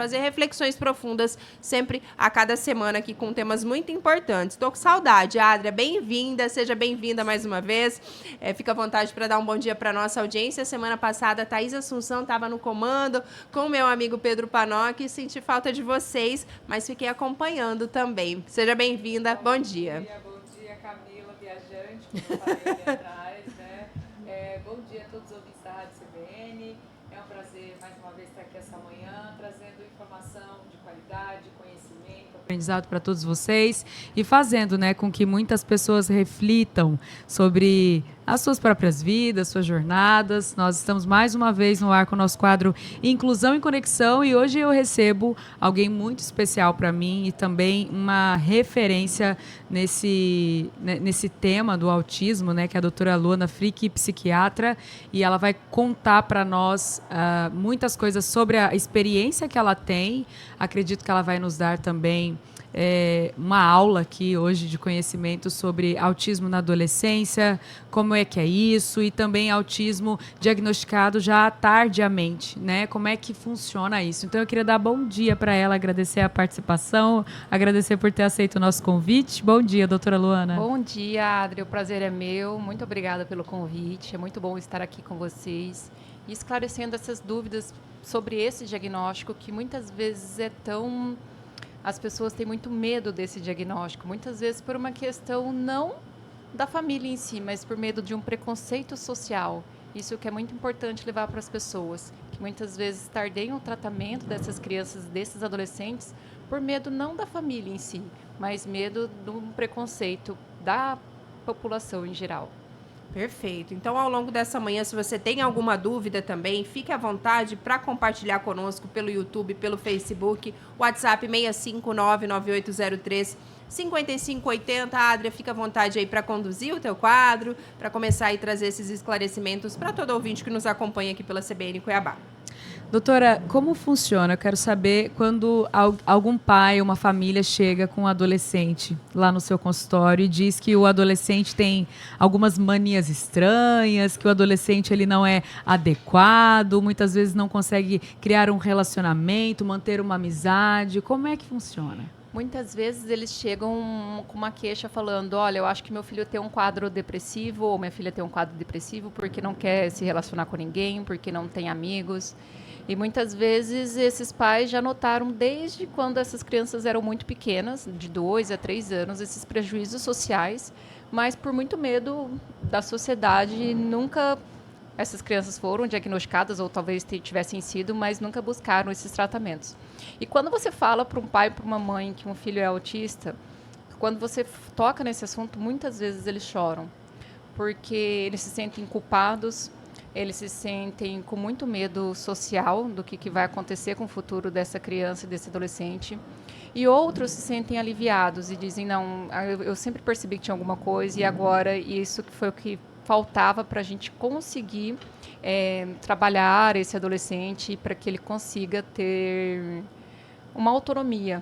Fazer reflexões profundas sempre a cada semana aqui com temas muito importantes. Estou com saudade, Adria. Bem-vinda, seja bem-vinda mais uma vez. Fica à vontade para dar um bom dia para nossa audiência. Semana passada, a Thaís Assunção estava no comando com o meu amigo Pedro Panoc. Senti falta de vocês, mas fiquei acompanhando também. Seja bem-vinda, bom dia. Bom dia, Camila, viajante, como eu falei ali atrás, né? Bom dia a todos os ouvintes da Rádio CBN. É um prazer, mais uma vez, estar aqui essa manhã, trazendo informação de qualidade, conhecimento, aprendizado para todos vocês e fazendo, né, com que muitas pessoas reflitam sobre as suas próprias vidas, suas jornadas. Nós estamos mais uma vez no ar com o nosso quadro Inclusão em Conexão e hoje eu recebo alguém muito especial para mim e também uma referência nesse tema do autismo, né, que é a doutora Luana Frick, psiquiatra, e ela vai contar para nós muitas coisas sobre a experiência que ela tem. Acredito que ela vai nos dar também uma aula aqui hoje de conhecimento sobre autismo na adolescência, como é que é isso, e também autismo diagnosticado já tardiamente, né? Como é que funciona isso? Então eu queria dar bom dia para ela, agradecer a participação, agradecer por ter aceito o nosso convite. Bom dia, doutora Luana. Bom dia, Adri, o prazer é meu, muito obrigada pelo convite, é muito bom estar aqui com vocês e esclarecendo essas dúvidas sobre esse diagnóstico que muitas vezes as pessoas têm muito medo desse diagnóstico, muitas vezes por uma questão não da família em si, mas por medo de um preconceito social. Isso que é muito importante levar para as pessoas, que muitas vezes tardeiam o tratamento dessas crianças, desses adolescentes, por medo não da família em si, mas medo de um preconceito da população em geral. Perfeito. Então, ao longo dessa manhã, se você tem alguma dúvida também, fique à vontade para compartilhar conosco pelo YouTube, pelo Facebook, WhatsApp 6599803-5580. Adria, fica à vontade aí para conduzir o teu quadro, para começar a trazer esses esclarecimentos para todo ouvinte que nos acompanha aqui pela CBN Cuiabá. Doutora, como funciona? Eu quero saber quando algum pai, uma família chega com um adolescente lá no seu consultório e diz que o adolescente tem algumas manias estranhas, que o adolescente ele não é adequado, muitas vezes não consegue criar um relacionamento, manter uma amizade. Como é que funciona? Muitas vezes eles chegam com uma queixa falando, olha, eu acho que meu filho tem um quadro depressivo ou minha filha tem um quadro depressivo porque não quer se relacionar com ninguém, porque não tem amigos. E muitas vezes esses pais já notaram desde quando essas crianças eram muito pequenas, de 2 a 3 anos, esses prejuízos sociais, mas por muito medo da sociedade, nunca essas crianças foram diagnosticadas ou talvez tivessem sido, mas nunca buscaram esses tratamentos. E quando você fala para um pai e para uma mãe que um filho é autista, quando você toca nesse assunto, muitas vezes eles choram, porque eles se sentem culpados, eles se sentem com muito medo social do que vai acontecer com o futuro dessa criança e desse adolescente. E outros se sentem aliviados e dizem, não, eu sempre percebi que tinha alguma coisa e agora isso foi o que faltava para a gente conseguir trabalhar esse adolescente para que ele consiga ter uma autonomia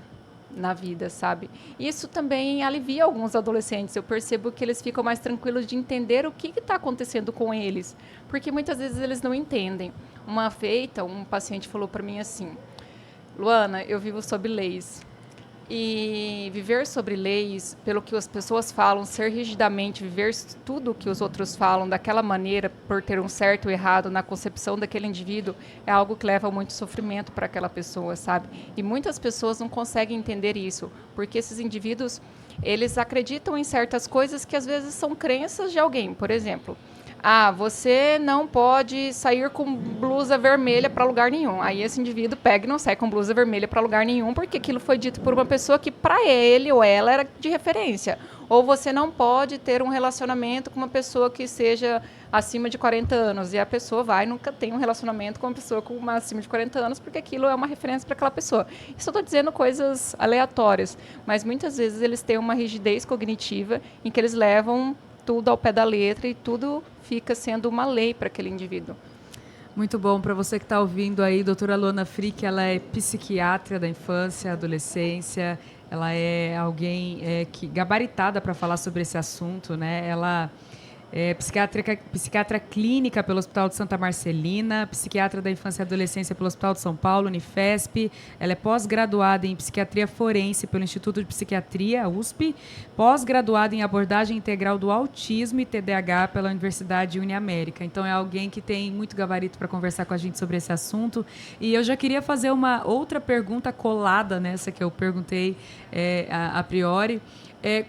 na vida, sabe? Isso também alivia alguns adolescentes. Eu percebo que eles ficam mais tranquilos de entender o que está acontecendo com eles, porque muitas vezes eles não entendem. Um paciente falou para mim assim, Luana, eu vivo sob leis. E viver sobre leis, pelo que as pessoas falam, ser rigidamente, viver tudo o que os outros falam daquela maneira, por ter um certo ou errado na concepção daquele indivíduo, é algo que leva muito sofrimento para aquela pessoa, sabe? E muitas pessoas não conseguem entender isso, porque esses indivíduos, eles acreditam em certas coisas que às vezes são crenças de alguém. Por exemplo, você não pode sair com blusa vermelha para lugar nenhum. Aí esse indivíduo pega e não sai com blusa vermelha para lugar nenhum, porque aquilo foi dito por uma pessoa que para ele ou ela era de referência. Ou você não pode ter um relacionamento com uma pessoa que seja acima de 40 anos. E a pessoa nunca tem um relacionamento com uma pessoa acima de 40 anos, porque aquilo é uma referência para aquela pessoa. Isso eu estou dizendo coisas aleatórias, mas muitas vezes eles têm uma rigidez cognitiva em que eles levam tudo ao pé da letra e tudo fica sendo uma lei para aquele indivíduo. Muito bom. Para você que está ouvindo aí, doutora Luana Frick, ela é psiquiatra da infância, adolescência, ela é alguém que gabaritada para falar sobre esse assunto, né? Ela psiquiatra clínica pelo Hospital de Santa Marcelina, psiquiatra da infância e adolescência pelo Hospital de São Paulo, Unifesp. Ela é pós-graduada em psiquiatria forense pelo Instituto de Psiquiatria, USP, pós-graduada em abordagem integral do autismo e TDAH pela Universidade Uniamérica. Então é alguém que tem muito gabarito para conversar com a gente sobre esse assunto. E eu já queria fazer uma outra pergunta colada nessa que eu perguntei a priori.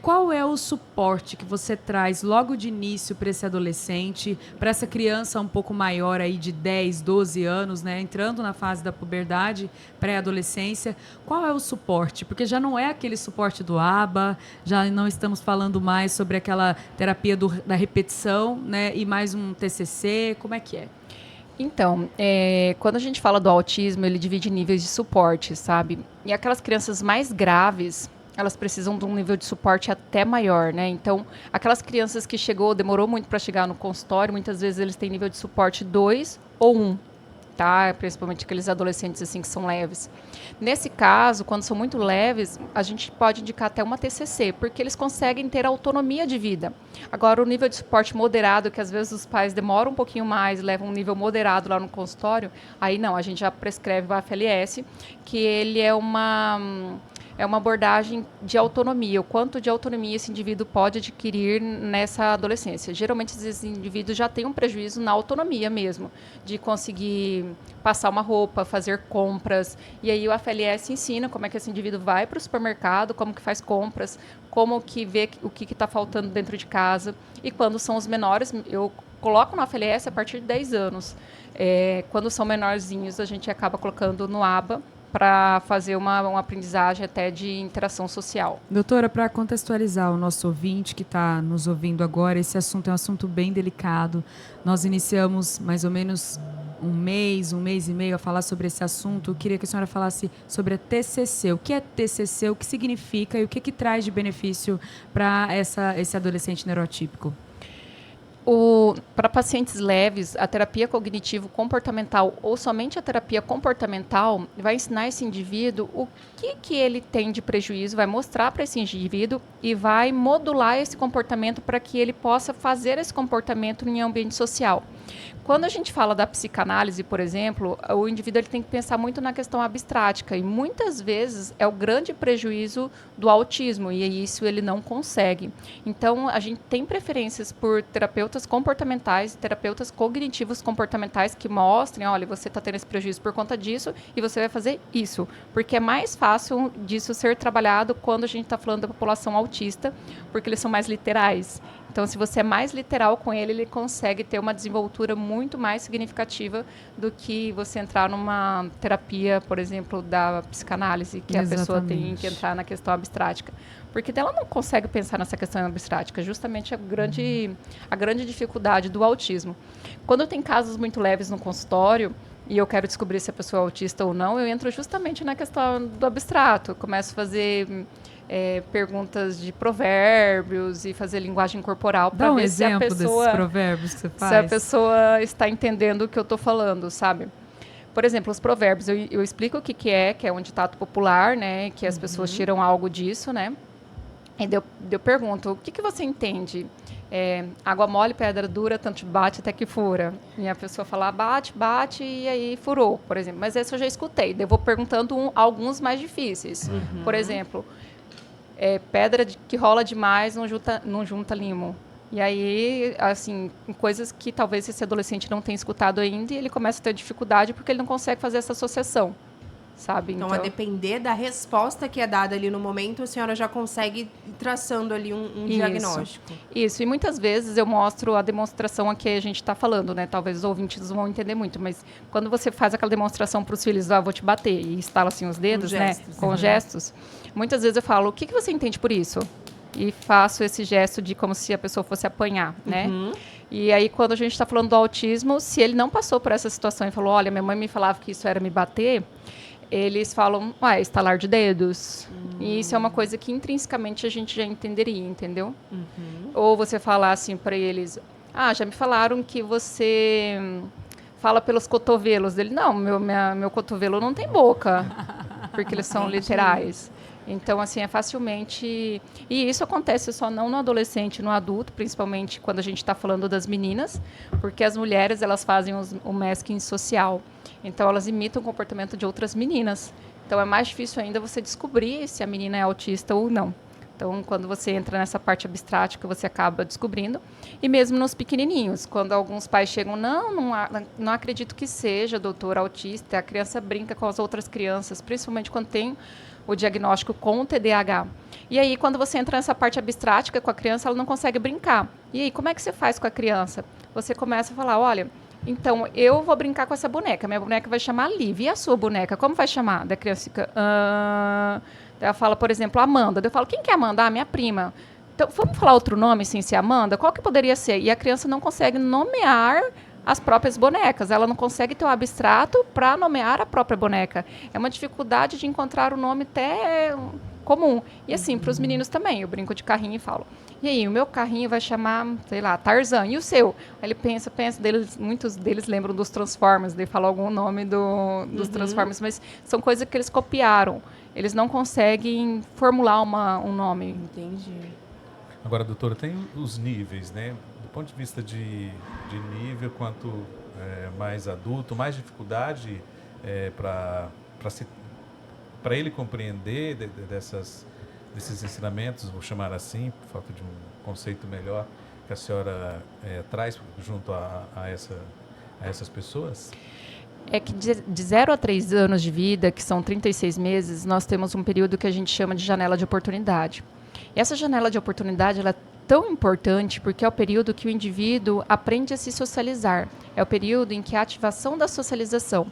Qual é o suporte que você traz logo de início para esse adolescente, para essa criança um pouco maior aí de 10, 12 anos, né, entrando na fase da puberdade, pré-adolescência? Qual é o suporte? Porque já não é aquele suporte do ABA, já não estamos falando mais sobre aquela terapia da repetição, né, e mais um TCC, como é que é? Então, quando a gente fala do autismo, ele divide níveis de suporte, sabe? E aquelas crianças mais graves, elas precisam de um nível de suporte até maior, né? Então, aquelas crianças que demorou muito para chegar no consultório, muitas vezes eles têm nível de suporte 2 ou 1, tá? Principalmente aqueles adolescentes assim que são leves. Nesse caso, quando são muito leves, a gente pode indicar até uma TCC, porque eles conseguem ter autonomia de vida. Agora, o nível de suporte moderado, que às vezes os pais demoram um pouquinho mais, levam um nível moderado lá no consultório, aí não, a gente já prescreve o AFLS, que ele é uma abordagem de autonomia, o quanto de autonomia esse indivíduo pode adquirir nessa adolescência. Geralmente, esses indivíduos já têm um prejuízo na autonomia mesmo, de conseguir passar uma roupa, fazer compras, e aí o AFLS ensina como é que esse indivíduo vai para o supermercado, como que faz compras, como que vê o que está faltando dentro de casa, e quando são os menores, eu coloco no AFLS a partir de 10 anos. Quando são menorzinhos, a gente acaba colocando no ABA, para fazer uma aprendizagem até de interação social. Doutora, para contextualizar o nosso ouvinte que está nos ouvindo agora, esse assunto é um assunto bem delicado. Nós iniciamos mais ou menos um mês e meio a falar sobre esse assunto. Eu queria que a senhora falasse sobre a TCC. O que é TCC, o que significa e o que traz de benefício para esse adolescente neurotípico? Para pacientes leves, a terapia cognitivo-comportamental ou somente a terapia comportamental vai ensinar esse indivíduo o que ele tem de prejuízo, vai mostrar para esse indivíduo e vai modular esse comportamento para que ele possa fazer esse comportamento em ambiente social. Quando a gente fala da psicanálise, por exemplo, o indivíduo ele tem que pensar muito na questão abstrática e muitas vezes é o grande prejuízo do autismo e isso ele não consegue. Então, a gente tem preferências por terapeutas comportamentais e terapeutas cognitivos comportamentais que mostrem, olha, você está tendo esse prejuízo por conta disso e você vai fazer isso. Porque é mais fácil disso ser trabalhado quando a gente está falando da população autista, porque eles são mais literais. Então, se você é mais literal com ele, ele consegue ter uma desenvoltura muito mais significativa do que você entrar numa terapia, por exemplo, da psicanálise, que Exatamente. A pessoa tem que entrar na questão abstrática. Porque ela não consegue pensar nessa questão abstrática, justamente a grande dificuldade do autismo. Quando tem casos muito leves no consultório, e eu quero descobrir se a pessoa é autista ou não, eu entro justamente na questão do abstrato. Eu começo a fazer perguntas de provérbios e fazer linguagem corporal para ver se a pessoa desses provérbios que você faz. Se a pessoa está entendendo o que eu estou falando, sabe? Por exemplo, os provérbios, eu explico o que é um ditado popular, né? Que as pessoas tiram algo disso, né? E eu pergunto, o que você entende? Água mole, pedra dura, tanto bate até que fura. E a pessoa fala, bate, e aí furou, por exemplo. Mas essa eu já escutei. Eu vou perguntando alguns mais difíceis. Por exemplo, pedra que rola demais não junta limo. E aí, assim, coisas que talvez esse adolescente não tenha escutado ainda e ele começa a ter dificuldade porque ele não consegue fazer essa associação, sabe? Então, a depender da resposta que é dada ali no momento, a senhora já consegue ir traçando ali um diagnóstico. Isso, e muitas vezes eu mostro a demonstração a que a gente está falando, né? Talvez os ouvintes não vão entender muito, mas quando você faz aquela demonstração para os filhos, vou te bater, e instala assim os dedos, com gestos, muitas vezes eu falo, o que você entende por isso? E faço esse gesto de como se a pessoa fosse apanhar, né? E aí, quando a gente está falando do autismo, se ele não passou por essa situação e falou, olha, minha mãe me falava que isso era me bater, eles falam, estalar de dedos. E isso é uma coisa que intrinsecamente a gente já entenderia, entendeu? Ou você falar assim para eles, já me falaram que você fala pelos cotovelos dele. Não, meu cotovelo não tem boca, porque eles são literais. Então, assim, é facilmente... E isso acontece só não no adolescente, no adulto, principalmente quando a gente está falando das meninas, porque as mulheres, elas fazem o masking social. Então, elas imitam o comportamento de outras meninas. Então, é mais difícil ainda você descobrir se a menina é autista ou não. Então, quando você entra nessa parte abstrata, você acaba descobrindo. E mesmo nos pequenininhos, quando alguns pais chegam, não acredito que seja, doutor, autista, a criança brinca com as outras crianças, principalmente quando tem o diagnóstico com o TDAH. E aí, quando você entra nessa parte abstrata com a criança, ela não consegue brincar. E aí, como é que você faz com a criança? Você começa a falar, olha, então, eu vou brincar com essa boneca. Minha boneca vai chamar Liv. E a sua boneca, como vai chamar? Da criança fica... Ela fala, por exemplo, Amanda. Eu falo, quem que é Amanda? Ah, minha prima. Então, vamos falar outro nome sem ser Amanda? Qual que poderia ser? E a criança não consegue nomear as próprias bonecas. Ela não consegue ter o abstrato para nomear a própria boneca. É uma dificuldade de encontrar o nome até comum. E assim, para os meninos também. Eu brinco de carrinho e falo, e aí, o meu carrinho vai chamar, sei lá, Tarzan. E o seu? Aí ele pensa, muitos deles lembram dos Transformers. Daí fala algum nome dos Transformers. Mas são coisas que eles copiaram. Eles não conseguem formular um nome. Entendi. Agora, doutora, tem os níveis, né? Do ponto de vista de nível, quanto mais adulto, mais dificuldade para ele compreender desses ensinamentos, vou chamar assim, por falta de um conceito melhor, que a senhora traz junto a essas pessoas? É que de 0 a 3 anos de vida, que são 36 meses, nós temos um período que a gente chama de janela de oportunidade. E essa janela de oportunidade ela é tão importante porque é o período que o indivíduo aprende a se socializar. É o período em que há a ativação da socialização.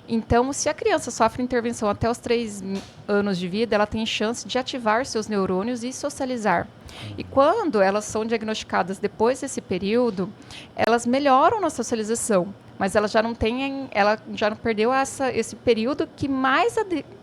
Então, se a criança sofre intervenção até os 3 anos de vida, ela tem chance de ativar seus neurônios e socializar. E quando elas são diagnosticadas depois desse período, elas melhoram na socialização. Mas ela já não perdeu esse período que mais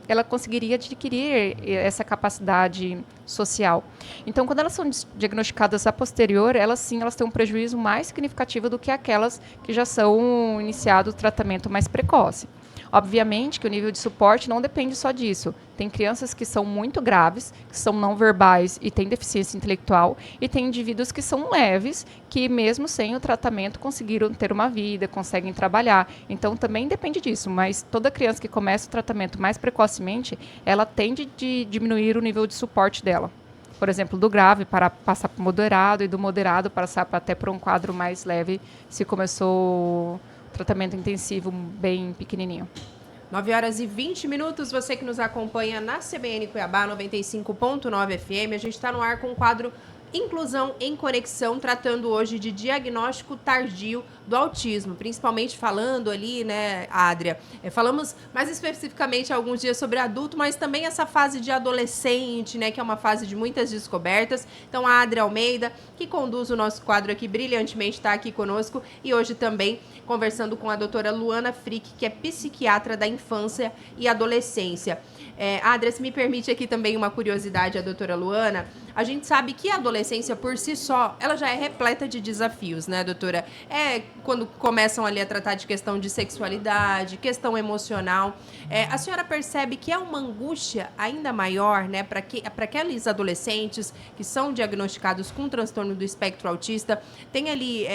ela conseguiria adquirir essa capacidade social. Então, quando elas são diagnosticadas a posterior, elas têm um prejuízo mais significativo do que aquelas que já são iniciado o tratamento mais precoce. Obviamente que o nível de suporte não depende só disso. Tem crianças que são muito graves, que são não verbais e têm deficiência intelectual, e tem indivíduos que são leves, que mesmo sem o tratamento conseguiram ter uma vida, conseguem trabalhar. Então também depende disso, mas toda criança que começa o tratamento mais precocemente, ela tende a diminuir o nível de suporte dela. Por exemplo, do grave para passar para o moderado e do moderado passar até para um quadro mais leve, se começou tratamento intensivo bem pequenininho. 9h20, você que nos acompanha na CBN Cuiabá 95.9 FM. A gente está no ar com o quadro Inclusão em Conexão, tratando hoje de diagnóstico tardio do autismo, principalmente falando ali, né, Adria? Falamos mais especificamente há alguns dias sobre adulto, mas também essa fase de adolescente, né, que é uma fase de muitas descobertas. Então, a Adria Almeida, que conduz o nosso quadro aqui brilhantemente, está aqui conosco e hoje também conversando com a doutora Luana Frick, que é psiquiatra da infância e adolescência. Adria, se me permite aqui também uma curiosidade, a doutora Luana, a gente sabe que a adolescência por si só, ela já é repleta de desafios, né, doutora? Quando começam ali a tratar de questão de sexualidade, questão emocional, a senhora percebe que é uma angústia ainda maior, né, para aqueles adolescentes que são diagnosticados com transtorno do espectro autista, tem ali,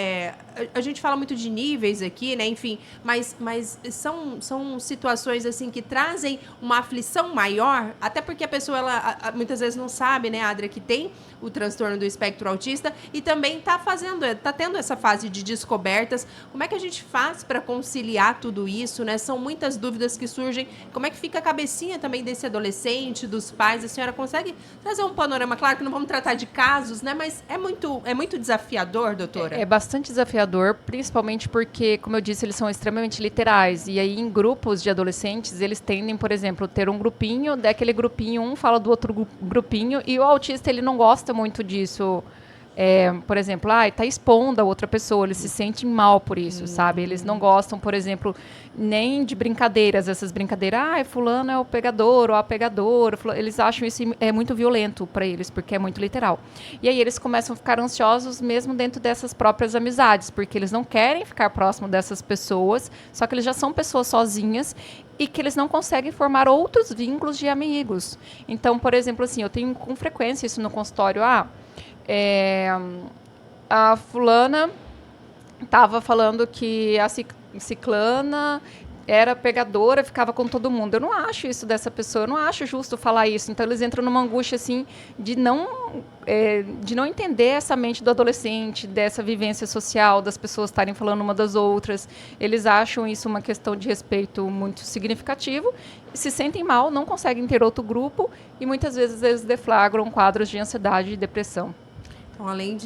a gente fala muito de níveis aqui, né, enfim, mas são situações assim que trazem uma aflição maior, até porque a pessoa, ela muitas vezes não sabe, né, Adria, que tem o transtorno do espectro autista e também tá tendo essa fase de descobertas. Como é que a gente faz para conciliar tudo isso, né? São muitas dúvidas que surgem. Como é que fica a cabecinha também desse adolescente, dos pais? A senhora consegue trazer um panorama? Claro que não vamos tratar de casos, né? Mas é muito desafiador, doutora? É bastante desafiador, principalmente porque, como eu disse, eles são extremamente literais. E aí, em grupos de adolescentes, eles tendem, por exemplo, ter um grupinho, daquele grupinho, um fala do outro grupinho, e o autista, ele não gosta muito disso. por exemplo, está expondo a outra pessoa, eles se sentem mal por isso, sabe? Eles não gostam, por exemplo, nem de brincadeiras, essas brincadeiras, fulano é o pegador ou a pegadora, eles acham isso é muito violento para eles, porque é muito literal. E aí eles começam a ficar ansiosos mesmo dentro dessas próprias amizades, porque eles não querem ficar próximo dessas pessoas, só que eles já são pessoas sozinhas e que eles não conseguem formar outros vínculos de amigos. Então, por exemplo, assim, eu tenho com frequência isso no consultório, a fulana estava falando que a ciclana era pegadora, ficava com todo mundo. Eu não acho isso dessa pessoa, eu não acho justo falar isso. Então, eles entram numa angústia, assim, de não entender essa mente do adolescente, dessa vivência social, das pessoas estarem falando uma das outras. Eles acham isso uma questão de respeito muito significativo, se sentem mal, não conseguem ter outro grupo e, muitas vezes, eles deflagram quadros de ansiedade e depressão. Então, além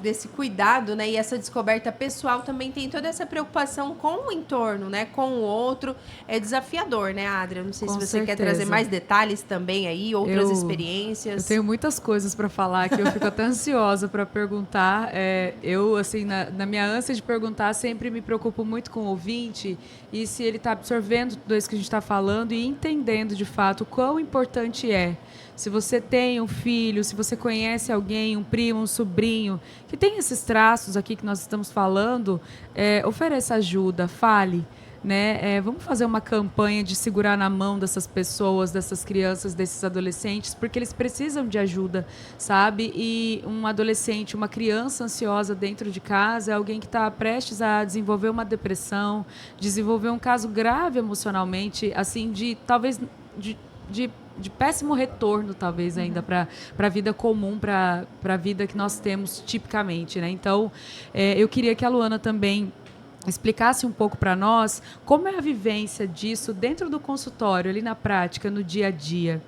desse cuidado, né, e essa descoberta pessoal, também tem toda essa preocupação com o entorno, né, com o outro. É desafiador, né, Adria? Não sei se você quer trazer mais detalhes também aí, outras experiências. Eu tenho muitas coisas para falar que eu fico até ansiosa para perguntar. Eu, assim, na minha ânsia de perguntar, sempre me preocupo muito com o ouvinte e se ele está absorvendo tudo isso que a gente está falando e entendendo, de fato, o quão importante é. Se você tem um filho, se você conhece alguém, um primo, um sobrinho, que tem esses traços aqui que nós estamos falando, ofereça ajuda, fale. Né? Vamos fazer uma campanha de segurar na mão dessas pessoas, dessas crianças, desses adolescentes, porque eles precisam de ajuda, sabe? E um adolescente, uma criança ansiosa dentro de casa é alguém que está prestes a desenvolver uma depressão, desenvolver um caso grave emocionalmente, assim, talvez de péssimo retorno, talvez, ainda para a vida comum, para a vida que nós temos tipicamente, né? Então, eu queria que a Luana também explicasse um pouco para nós como é a vivência disso dentro do consultório, ali na prática, no dia a dia.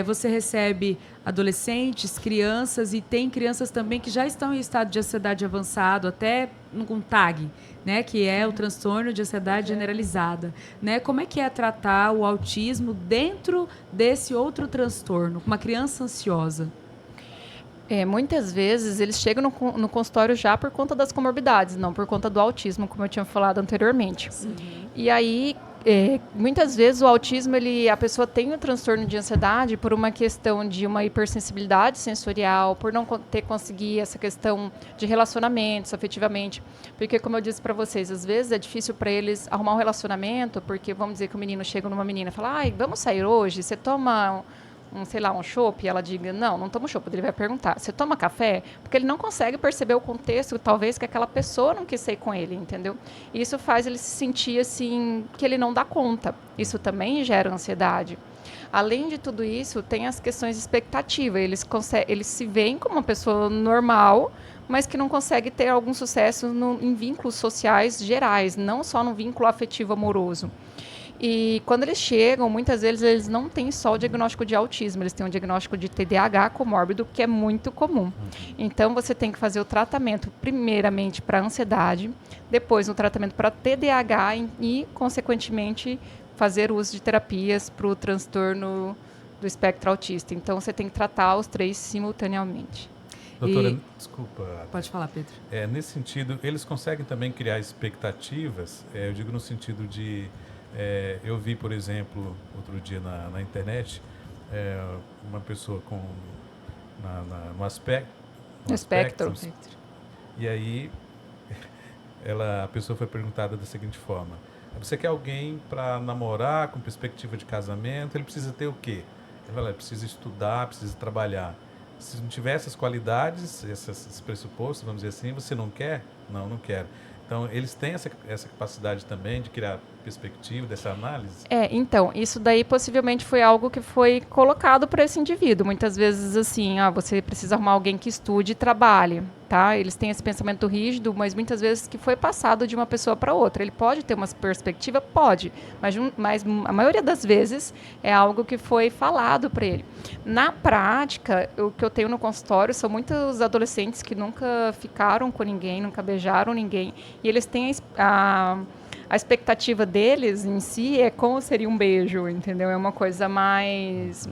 Você recebe adolescentes, crianças, e tem crianças também que já estão em estado de ansiedade avançado, até com TAG, né, que é o transtorno de ansiedade generalizada. Né? Como é que é tratar o autismo dentro desse outro transtorno, uma criança ansiosa? Muitas vezes eles chegam no consultório já por conta das comorbidades, não por conta do autismo, como eu tinha falado anteriormente. E aí, muitas vezes o autismo, a pessoa tem o transtorno de ansiedade por uma questão de uma hipersensibilidade sensorial, por não conseguir essa questão de relacionamentos afetivamente. Porque, como eu disse para vocês, às vezes é difícil para eles arrumar um relacionamento, porque vamos dizer que o menino chega numa menina e fala, vamos sair hoje, você toma um chopp, e ela diga, não tomo chopp. Ele vai perguntar, você toma café? Porque ele não consegue perceber o contexto, talvez, que aquela pessoa não quis sair com ele, entendeu? E isso faz ele se sentir, assim, que ele não dá conta. Isso também gera ansiedade. Além de tudo isso, tem as questões de expectativa. Eles se veem como uma pessoa normal, mas que não consegue ter algum sucesso em vínculos sociais gerais, não só no vínculo afetivo amoroso. E quando eles chegam, muitas vezes eles não têm só o diagnóstico de autismo, eles têm um diagnóstico de TDAH comórbido, que é muito comum. Então, você tem que fazer o tratamento primeiramente para ansiedade, depois um tratamento para TDAH e, consequentemente, fazer uso de terapias para o transtorno do espectro autista. Então, você tem que tratar os três simultaneamente. Doutora, desculpa. Pode falar, Pedro. Nesse sentido, eles conseguem também criar expectativas, eu digo no sentido de... eu vi, por exemplo, outro dia na internet, uma pessoa no espectro. E aí, a pessoa foi perguntada da seguinte forma: você quer alguém para namorar com perspectiva de casamento? Ele precisa ter o quê? Ele fala, precisa estudar, precisa trabalhar. Se não tiver essas qualidades, esses pressupostos, vamos dizer assim, você não quer? Não quero. Então, eles têm essa capacidade também de criar perspectiva dessa análise? Então, isso daí possivelmente foi algo que foi colocado para esse indivíduo. Muitas vezes, assim, você precisa arrumar alguém que estude e trabalhe, tá? Eles têm esse pensamento rígido, mas muitas vezes que foi passado de uma pessoa para outra. Ele pode ter uma perspectiva? Pode, mas a maioria das vezes é algo que foi falado para ele. Na prática, o que eu tenho no consultório são muitos adolescentes que nunca ficaram com ninguém, nunca beijaram ninguém, e eles têm a expectativa deles em si é como seria um beijo, entendeu? É uma coisa mais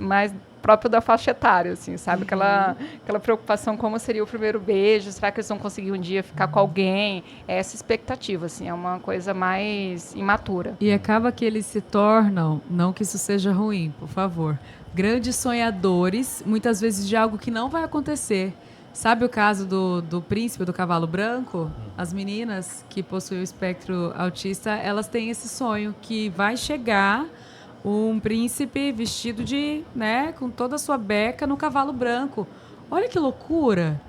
próprio da faixa etária, assim, sabe? Aquela preocupação, como seria o primeiro beijo, será que eles vão conseguir um dia ficar com alguém? Essa expectativa, assim, é uma coisa mais imatura. E acaba que eles se tornam, não que isso seja ruim, por favor, grandes sonhadores, muitas vezes de algo que não vai acontecer. Sabe o caso do príncipe do cavalo branco? As meninas que possuem o espectro autista, elas têm esse sonho que vai chegar um príncipe vestido de, né, com toda a sua beca no cavalo branco. Olha que loucura,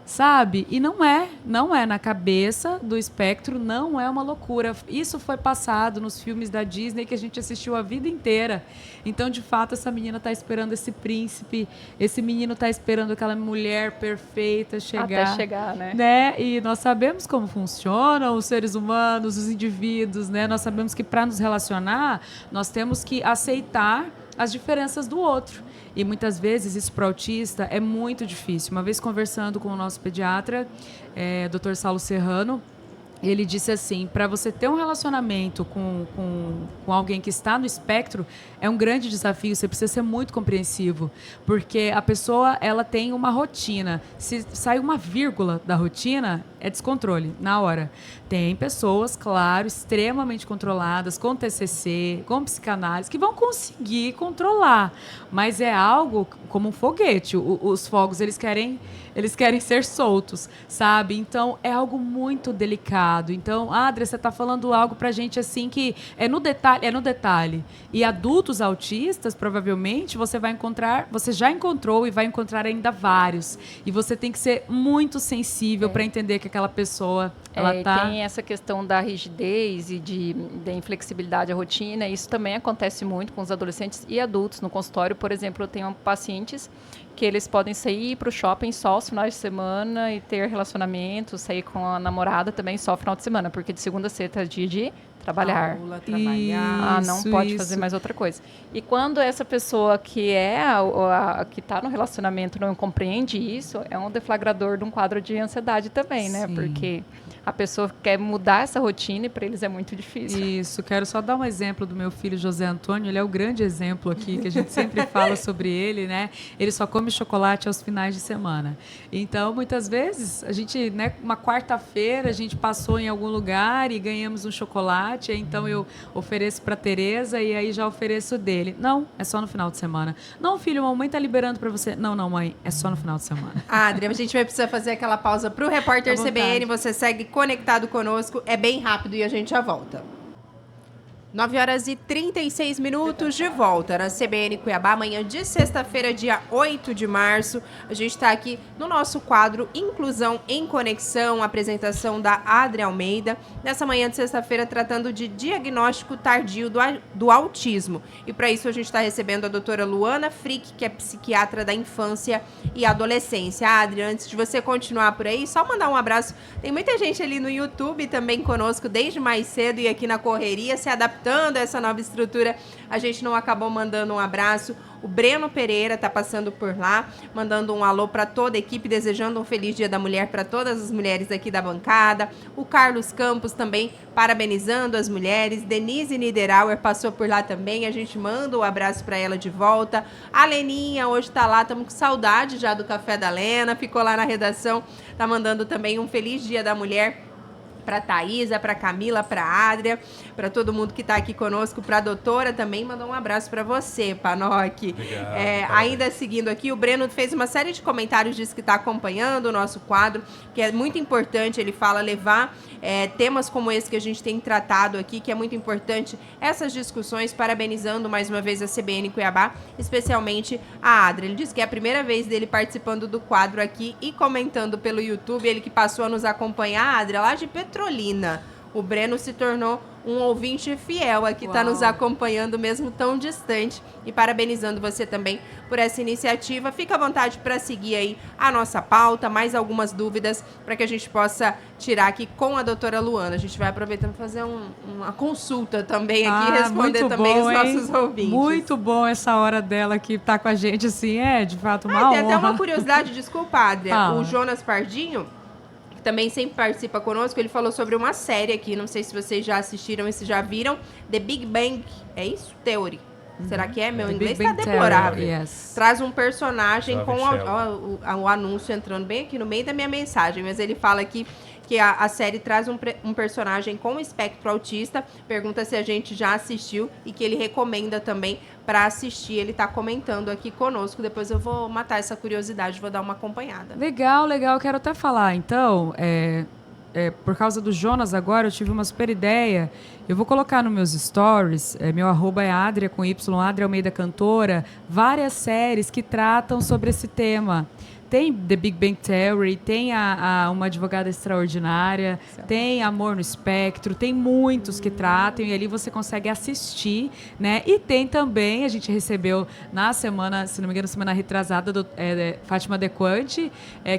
sabe? E não é na cabeça do espectro, não é uma loucura. Isso foi passado nos filmes da Disney que a gente assistiu a vida inteira. Então, de fato, essa menina está esperando esse príncipe, esse menino está esperando aquela mulher perfeita chegar. Até chegar, né? E nós sabemos como funcionam os seres humanos, os indivíduos, né? Nós sabemos que para nos relacionar, nós temos que aceitar as diferenças do outro. E muitas vezes isso para o autista é muito difícil. Uma vez conversando com o nosso pediatra, Dr. Saulo Serrano, ele disse assim, para você ter um relacionamento com alguém que está no espectro, é um grande desafio, você precisa ser muito compreensivo, porque a pessoa ela tem uma rotina. Se sai uma vírgula da rotina, é descontrole, na hora. Tem pessoas, claro, extremamente controladas, com TCC, com psicanálise, que vão conseguir controlar, mas é algo como um foguete. Os fogos, eles querem ser soltos, sabe? Então, é algo muito delicado. Então, Adria, você está falando algo pra gente assim que é no detalhe. E adultos autistas, provavelmente, você já encontrou e vai encontrar ainda vários. E você tem que ser muito sensível para entender que aquela pessoa, tem essa questão da rigidez e da inflexibilidade à rotina. Isso também acontece muito com os adolescentes e adultos. No consultório, por exemplo, eu tenho pacientes que eles podem sair para o shopping só aos finais de semana e ter relacionamento, sair com a namorada também só final de semana, porque de segunda a sexta é dia de trabalhar. Aula, trabalhar. Não pode fazer mais outra coisa. E quando essa pessoa que que está no relacionamento não compreende isso, é um deflagrador de um quadro de ansiedade também, né? Sim. Porque a pessoa quer mudar essa rotina e para eles é muito difícil. Isso, quero só dar um exemplo do meu filho José Antônio, ele é o grande exemplo aqui, que a gente sempre fala sobre ele, né? Ele só come chocolate aos finais de semana. Então, muitas vezes, a gente, né, uma quarta-feira, a gente passou em algum lugar e ganhamos um chocolate, então eu ofereço para Tereza e aí já ofereço dele. Não, é só no final de semana. Não, filho, a mamãe tá liberando para você. Não, mãe, é só no final de semana. Adria, a gente vai precisar fazer aquela pausa pro Repórter CBN, você segue conectado conosco, é bem rápido e a gente já volta. 9h36, de volta na CBN Cuiabá, amanhã de sexta-feira, dia 8 de março. A gente está aqui no nosso quadro Inclusão em Conexão, apresentação da Adria Almeida. Nessa manhã de sexta-feira, tratando de diagnóstico tardio do autismo. E para isso a gente está recebendo a doutora Luana Frick, que é psiquiatra da infância e adolescência. Adria, antes de você continuar por aí, só mandar um abraço. Tem muita gente ali no YouTube também conosco desde mais cedo e aqui na correria, se adaptando a essa nova estrutura, a gente não acabou mandando um abraço. O Breno Pereira está passando por lá, mandando um alô para toda a equipe, desejando um feliz Dia da Mulher para todas as mulheres aqui da bancada. O Carlos Campos também parabenizando as mulheres. Denise Niederauer passou por lá também, a gente manda um abraço para ela de volta. A Leninha hoje está lá, estamos com saudade já do Café da Lena, ficou lá na redação, está mandando também um feliz Dia da Mulher para Thaísa, para Camila, para Adria, para todo mundo que está aqui conosco, para a doutora também, mandou um abraço para você, Panoc. Obrigado, ainda seguindo aqui, o Breno fez uma série de comentários, diz que está acompanhando o nosso quadro, que é muito importante, ele fala, levar temas como esse que a gente tem tratado aqui, que é muito importante essas discussões, parabenizando mais uma vez a CBN Cuiabá, especialmente a Adria. Ele diz que é a primeira vez dele participando do quadro aqui e comentando pelo YouTube, ele que passou a nos acompanhar, Adria, lá de Petrolina. O Breno se tornou um ouvinte fiel aqui, está nos acompanhando mesmo tão distante, e parabenizando você também por essa iniciativa. Fica à vontade para seguir aí a nossa pauta, mais algumas dúvidas para que a gente possa tirar aqui com a doutora Luana. A gente vai aproveitando fazer uma consulta também aqui, responder também os nossos ouvintes. Muito bom essa hora dela que tá com a gente, assim, de fato uma honra. Tem até uma curiosidade, desculpa, Adria, o Jonas Pardinho, também sempre participa conosco, ele falou sobre uma série aqui, não sei se vocês já assistiram e se já viram, The Big Bang, é isso? Theory. Será que é? Meu The inglês Big tá Bang deplorável. Theory, yes. Traz um personagem Zoe com Michel. o anúncio entrando bem aqui no meio da minha mensagem, mas ele fala aqui que a série traz um personagem com espectro autista, pergunta se a gente já assistiu e que ele recomenda também para assistir. Ele tá comentando aqui conosco, depois eu vou matar essa curiosidade, vou dar uma acompanhada. Legal, legal. Quero até falar, então, por causa do Jonas agora, eu tive uma super ideia. Eu vou colocar nos meus stories, meu arroba é Adria com Y, Adria Almeida Cantora, várias séries que tratam sobre esse tema. Tem The Big Bang Theory, tem Uma Advogada Extraordinária, tem Amor no Espectro, tem muitos que tratam e ali você consegue assistir, né? E tem também, a gente recebeu na semana, se não me engano, semana retrasada, Fátima Dequante,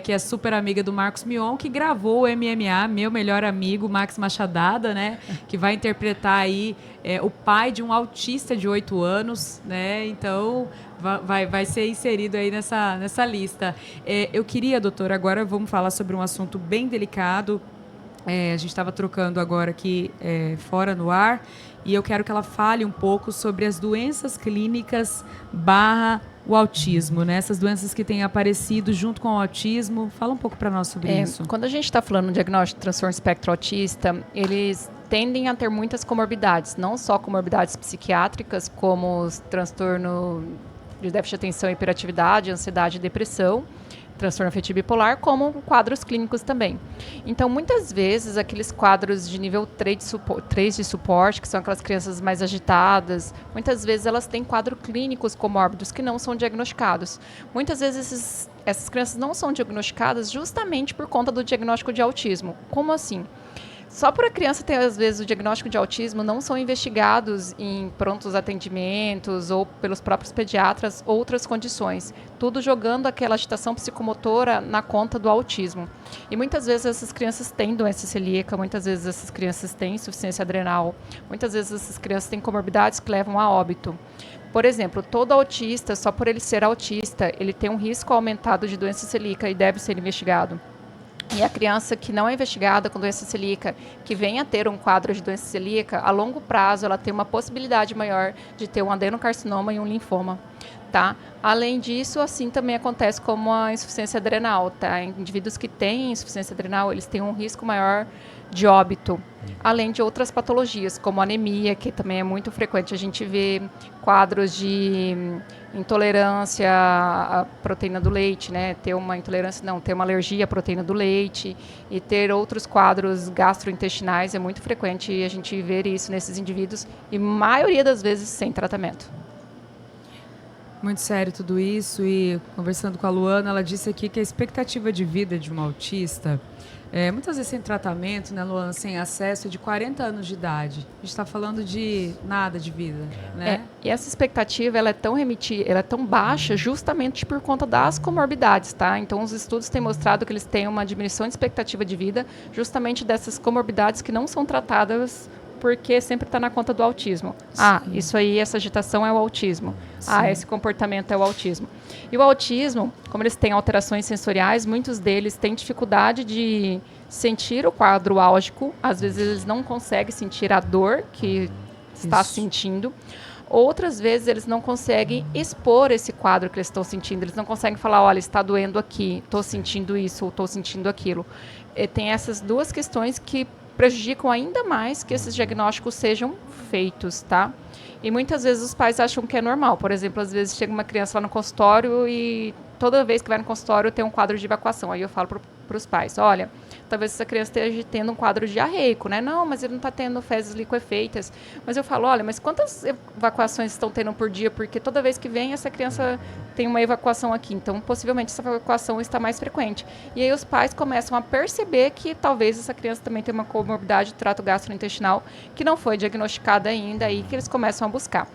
que é super amiga do Marcos Mion, que gravou o MMA, meu melhor amigo, Max Machadada, né? Que vai interpretar aí o pai de um autista de 8 anos, né? Então vai ser inserido aí nessa lista. Eu queria, doutora, agora vamos falar sobre um assunto bem delicado. A gente estava trocando agora aqui fora no ar, e eu quero que ela fale um pouco sobre as doenças clínicas / o autismo, né? Essas doenças que têm aparecido junto com o autismo. Fala um pouco para nós sobre isso. Quando a gente está falando de diagnóstico de transtorno espectro autista, eles tendem a ter muitas comorbidades, não só comorbidades psiquiátricas, como os transtorno de déficit de atenção e hiperatividade, ansiedade e depressão, transtorno afetivo bipolar, como quadros clínicos também. Então, muitas vezes, aqueles quadros de nível 3 de suporte, que são aquelas crianças mais agitadas, muitas vezes elas têm quadros clínicos comórbidos que não são diagnosticados. Muitas vezes essas crianças não são diagnosticadas justamente por conta do diagnóstico de autismo. Como assim? Só por a criança ter, às vezes, o diagnóstico de autismo, não são investigados em prontos atendimentos ou pelos próprios pediatras outras condições. Tudo jogando aquela agitação psicomotora na conta do autismo. E muitas vezes essas crianças têm doença celíaca, muitas vezes essas crianças têm insuficiência adrenal, muitas vezes essas crianças têm comorbidades que levam a óbito. Por exemplo, todo autista, só por ele ser autista, ele tem um risco aumentado de doença celíaca e deve ser investigado. E a criança que não é investigada com doença celíaca, que venha a ter um quadro de doença celíaca, a longo prazo ela tem uma possibilidade maior de ter um adenocarcinoma e um linfoma, tá? Além disso, assim também acontece como a insuficiência adrenal, tá? Indivíduos que têm insuficiência adrenal, eles têm um risco maior de óbito, além de outras patologias, como anemia, que também é muito frequente. A gente vê quadros de intolerância à proteína do leite, né? Ter uma intolerância, não, ter uma alergia à proteína do leite e ter outros quadros gastrointestinais é muito frequente a gente ver isso nesses indivíduos e maioria das vezes sem tratamento. Muito sério tudo isso, e conversando com a Luana, ela disse aqui que a expectativa de vida de um autista, muitas vezes sem tratamento, né, Luana, sem acesso, é de 40 anos de idade. A gente está falando de nada de vida, né? E essa expectativa ela é tão baixa justamente por conta das comorbidades, tá? Então, os estudos têm mostrado que eles têm uma diminuição de expectativa de vida justamente dessas comorbidades que não são tratadas porque sempre está na conta do autismo. Isso aí, essa agitação é o autismo. Esse comportamento é o autismo. E o autismo, como eles têm alterações sensoriais, muitos deles têm dificuldade de sentir o quadro álgico. Às vezes eles não conseguem sentir a dor que está sentindo. Outras vezes eles não conseguem expor esse quadro que eles estão sentindo. Eles não conseguem falar, olha, está doendo aqui, estou sentindo isso ou estou sentindo aquilo. Tem essas duas questões que prejudicam ainda mais que esses diagnósticos sejam feitos, tá? E muitas vezes os pais acham que é normal. Por exemplo, às vezes chega uma criança lá no consultório e toda vez que vai no consultório tem um quadro de evacuação. Aí eu falo para os pais, olha, talvez essa criança esteja tendo um quadro diarreico, né? Não, mas ele não está tendo fezes liquefeitas. Mas eu falo, olha, mas quantas evacuações estão tendo por dia? Porque toda vez que vem, essa criança tem uma evacuação aqui. Então, possivelmente, essa evacuação está mais frequente. E aí os pais começam a perceber que talvez essa criança também tenha uma comorbidade de trato gastrointestinal que não foi diagnosticada ainda e que eles começam a buscar.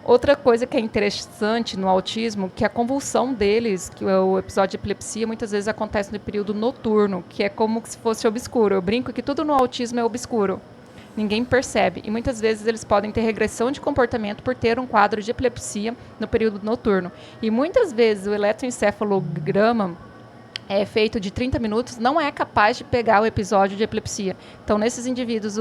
Outra coisa que é interessante no autismo, que a convulsão deles, que é o episódio de epilepsia, muitas vezes acontece no período noturno, que é como se fosse obscuro. Eu brinco que tudo no autismo é obscuro. Ninguém percebe. E muitas vezes eles podem ter regressão de comportamento por ter um quadro de epilepsia no período noturno. E muitas vezes o eletroencefalograma feito de 30 minutos não é capaz de pegar o episódio de epilepsia. Então, nesses indivíduos,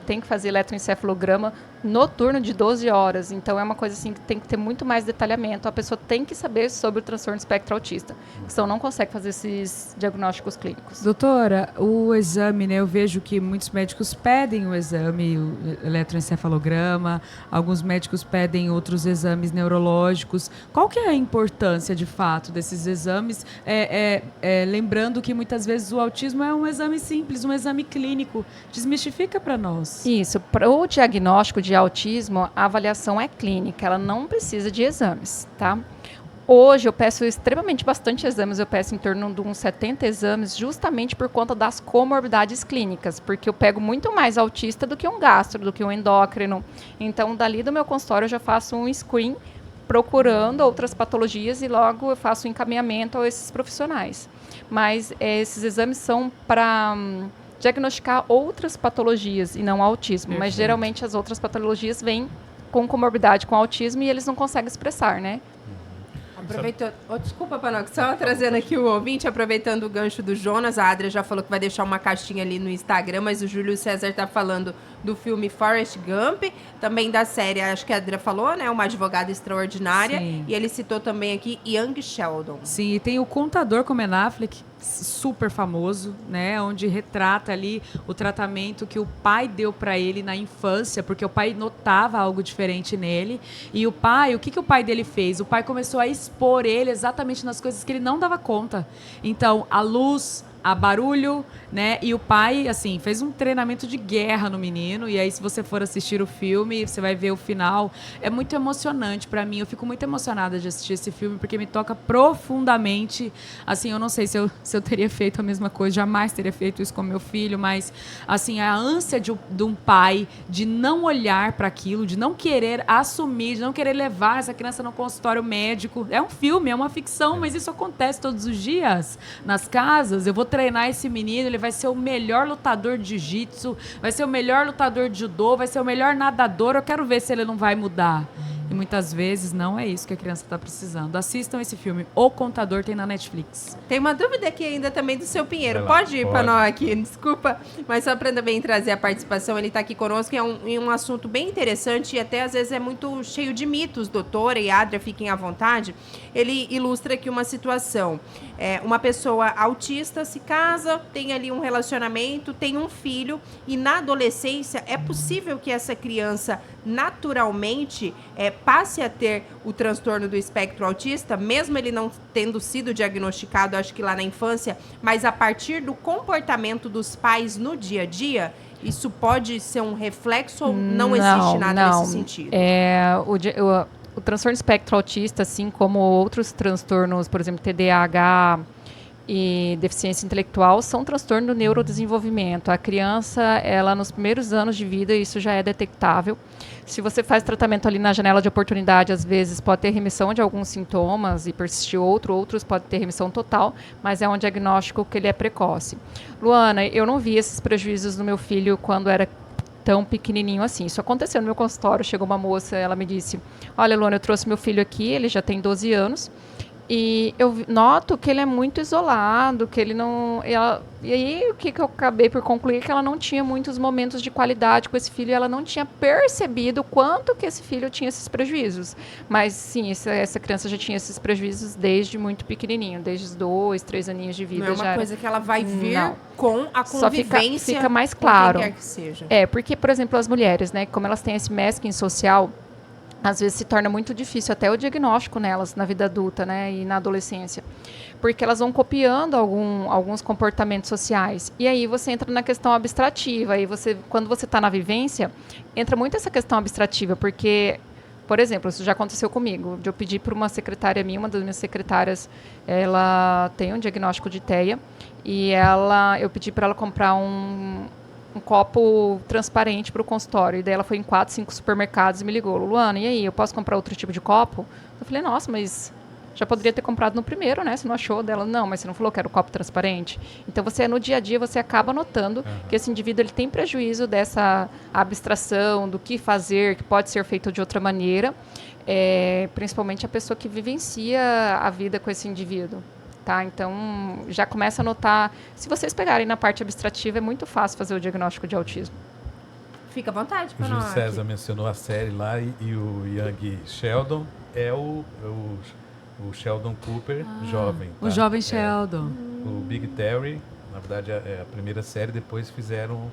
tem que fazer eletroencefalograma noturno de 12 horas. Então, é uma coisa assim que tem que ter muito mais detalhamento. A pessoa tem que saber sobre o transtorno espectro autista, senão não consegue fazer esses diagnósticos clínicos. Doutora, o exame, né? Eu vejo que muitos médicos pedem o exame, o eletroencefalograma, alguns médicos pedem outros exames neurológicos. Qual que é a importância, de fato, desses exames? Lembrando que muitas vezes o autismo é um exame simples, um exame clínico. Desmistifica para nós. Isso. Para o diagnóstico de autismo, a avaliação é clínica, ela não precisa de exames, tá? Hoje eu peço extremamente bastante exames, eu peço em torno de uns 70 exames, justamente por conta das comorbidades clínicas, porque eu pego muito mais autista do que um gastro, do que um endócrino. Então, dali do meu consultório eu já faço um screen procurando outras patologias e logo eu faço um encaminhamento a esses profissionais. Mas esses exames são para diagnosticar outras patologias e não autismo. Perfeito. Mas geralmente as outras patologias vêm com comorbidade com autismo e eles não conseguem expressar, né? Aproveitando, desculpa, Panoc, só trazendo aqui o ouvinte, aproveitando o gancho do Jonas, a Adria já falou que vai deixar uma caixinha ali no Instagram, mas o Júlio César tá falando do filme Forrest Gump, também da série, acho que a Adria falou, né, Uma Advogada Extraordinária, Sim. e ele citou também aqui Young Sheldon. Sim, e tem o Contador com Ben Affleck, super famoso, né, onde retrata ali o tratamento que o pai deu para ele na infância, porque o pai notava algo diferente nele, e o pai, o que o pai dele fez? O pai começou a expor ele exatamente nas coisas que ele não dava conta. Então, a luz, a barulho, né? E o pai, assim, fez um treinamento de guerra no menino. E aí, se você for assistir o filme, você vai ver o final. É muito emocionante para mim. Eu fico muito emocionada de assistir esse filme, porque me toca profundamente. Assim, eu não sei se eu teria feito a mesma coisa, jamais teria feito isso com meu filho, mas, assim, a ânsia de um pai de não olhar para aquilo, de não querer assumir, de não querer levar essa criança no consultório médico. É um filme, é uma ficção, mas isso acontece todos os dias nas casas. Eu vou treinar esse menino, ele vai ser o melhor lutador de jiu-jitsu, vai ser o melhor lutador de judô, vai ser o melhor nadador. Eu quero ver se ele não vai mudar. E muitas vezes não é isso que a criança está precisando. Assistam esse filme. O Contador, tem na Netflix. Tem uma dúvida aqui ainda também do seu Pinheiro. Vai lá, Pode ir, Panoc, desculpa, mas só para também trazer a participação, ele está aqui conosco, é um assunto bem interessante e até às vezes é muito cheio de mitos, doutora e Adria, fiquem à vontade. Ele ilustra aqui uma situação. Uma pessoa autista se casa, tem ali um relacionamento, tem um filho e na adolescência é possível que essa criança naturalmente passe a ter o transtorno do espectro autista, mesmo ele não tendo sido diagnosticado, acho que lá na infância, mas a partir do comportamento dos pais no dia a dia, isso pode ser um reflexo ou não existe nada nesse sentido? O transtorno espectro autista, assim como outros transtornos, por exemplo, TDAH e deficiência intelectual, são transtorno do neurodesenvolvimento. A criança, ela nos primeiros anos de vida, isso já é detectável. Se você faz tratamento ali na janela de oportunidade, às vezes pode ter remissão de alguns sintomas e persistir outros pode ter remissão total, mas é um diagnóstico que ele é precoce. Luana, eu não vi esses prejuízos no meu filho quando era tão pequenininho assim. Isso aconteceu no meu consultório, chegou uma moça, ela me disse, olha, Luana, eu trouxe meu filho aqui, ele já tem 12 anos, e eu noto que ele é muito isolado, que ele não... E aí, o que eu acabei por concluir é que ela não tinha muitos momentos de qualidade com esse filho, e ela não tinha percebido o quanto que esse filho tinha esses prejuízos. Mas, sim, essa criança já tinha esses prejuízos desde muito pequenininho, desde os 2, 3 aninhos de vida. Não é uma coisa que ela vai vir com a convivência. Só fica mais claro. Com quem quer que seja. Porque, por exemplo, as mulheres, né, como elas têm esse masking social, às vezes se torna muito difícil até o diagnóstico nelas na vida adulta, né, e na adolescência, porque elas vão copiando alguns comportamentos sociais. E aí você entra na questão abstrativa. E quando você está na vivência, entra muito essa questão abstrativa, porque, por exemplo, isso já aconteceu comigo, de eu pedir para uma secretária minha, uma das minhas secretárias, ela tem um diagnóstico de TEA, e eu pedi para ela comprar um copo transparente para o consultório. E daí ela foi em 4, 5 supermercados e me ligou. Luana, e aí, eu posso comprar outro tipo de copo? Eu falei, nossa, mas já poderia ter comprado no primeiro, né? Você não achou dela? Não, mas você não falou que era o copo transparente? Então, no dia a dia, você acaba notando que esse indivíduo ele tem prejuízo dessa abstração, do que fazer, que pode ser feito de outra maneira, principalmente a pessoa que vivencia a vida com esse indivíduo. Tá? Então, já começa a notar... Se vocês pegarem na parte abstrativa, é muito fácil fazer o diagnóstico de autismo. Fica à vontade, O Júlio Panotti. César mencionou a série lá e o Young Sheldon é o Sheldon Cooper jovem. O tá? jovem Sheldon. O Big Terry, na verdade, é a primeira série, depois fizeram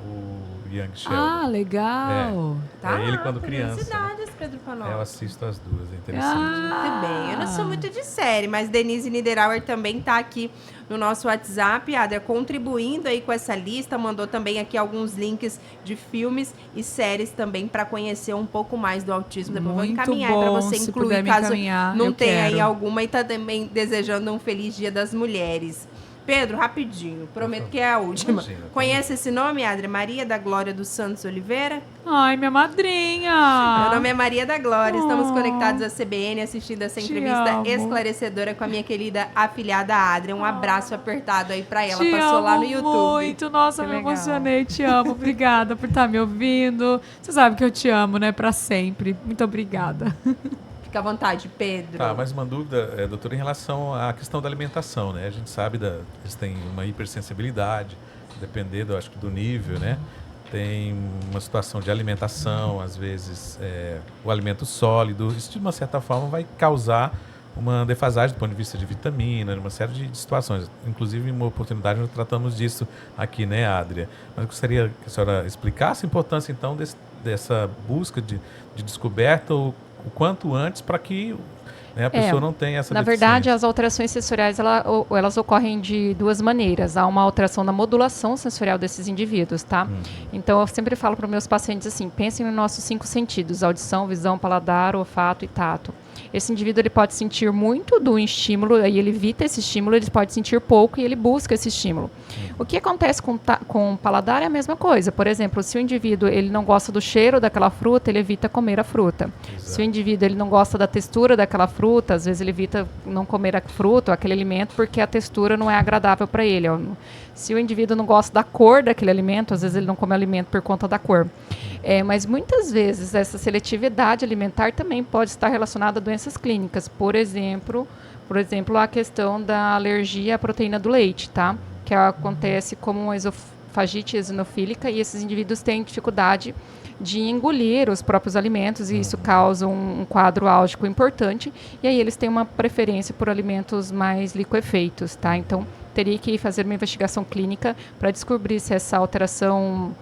o Young Sheldon. Ah, legal. Tá, É ele quando criança. curiosidades, Pedro Panotti. Eu assisto as duas, é interessante. Muito bem. Eu não sou muito de série, mas Denise Niederauer também está aqui no nosso WhatsApp, Adria, contribuindo aí com essa lista, mandou também aqui alguns links de filmes e séries também para conhecer um pouco mais do autismo. Depois vou Muito encaminhar para bom, você se incluir, puder me caso encaminhar, não eu tenha aí quero. alguma, e tá também desejando um feliz Dia das Mulheres. Pedro, rapidinho, prometo que é a última. Imagina, tá Conhece esse nome, Adria? Maria da Glória dos Santos Oliveira? Ai, minha madrinha. Meu nome é Maria da Glória, estamos Oh. conectados à CBN assistindo essa Te entrevista amo. esclarecedora com a minha querida afilhada Adria. Um abraço apertado aí pra ela, Te passou lá no amo YouTube. muito. Nossa, Que me legal. emocionei. Te amo. Obrigada por estar me ouvindo. Você sabe que eu te amo, né? Pra sempre. Muito obrigada. Fica à vontade, Pedro. Tá, mais uma dúvida, doutora, em relação à questão da alimentação, né? A gente sabe eles têm uma hipersensibilidade, dependendo, acho que do nível, né? Tem uma situação de alimentação, às vezes o alimento sólido, isso de uma certa forma vai causar uma defasagem do ponto de vista de vitamina, uma série de situações. Inclusive, em uma oportunidade, nós tratamos disso aqui, né, Adria? Mas eu gostaria que a senhora explicasse a importância, então, dessa busca de descoberta o quanto antes para que a pessoa não tenha essa Na deficiência. verdade, as alterações sensoriais elas ocorrem de duas maneiras. Há uma alteração na modulação sensorial desses indivíduos, tá? Então, eu sempre falo para os meus pacientes assim, pensem nos nossos 5 sentidos, audição, visão, paladar, olfato e tato. Esse indivíduo ele pode sentir muito do estímulo, aí ele evita esse estímulo, ele pode sentir pouco e ele busca esse estímulo. O que acontece com o paladar é a mesma coisa. Por exemplo, se o indivíduo ele não gosta do cheiro daquela fruta, ele evita comer a fruta. Se o indivíduo ele não gosta da textura daquela fruta, às vezes ele evita não comer a fruta, aquele alimento, porque a textura não é agradável para ele. Se o indivíduo não gosta da cor daquele alimento, às vezes ele não come o alimento por conta da cor. Mas muitas vezes essa seletividade alimentar também pode estar relacionada a doenças clínicas. Por exemplo, a questão da alergia à proteína do leite, tá? Que acontece como uma esofagite eosinofílica e esses indivíduos têm dificuldade de engolir os próprios alimentos e isso causa um quadro álgico importante e aí eles têm uma preferência por alimentos mais liquefeitos, tá? Então, teria que fazer uma investigação clínica para descobrir se essa alteração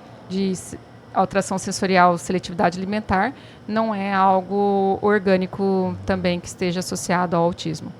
sensorial, seletividade alimentar, não é algo orgânico também que esteja associado ao autismo.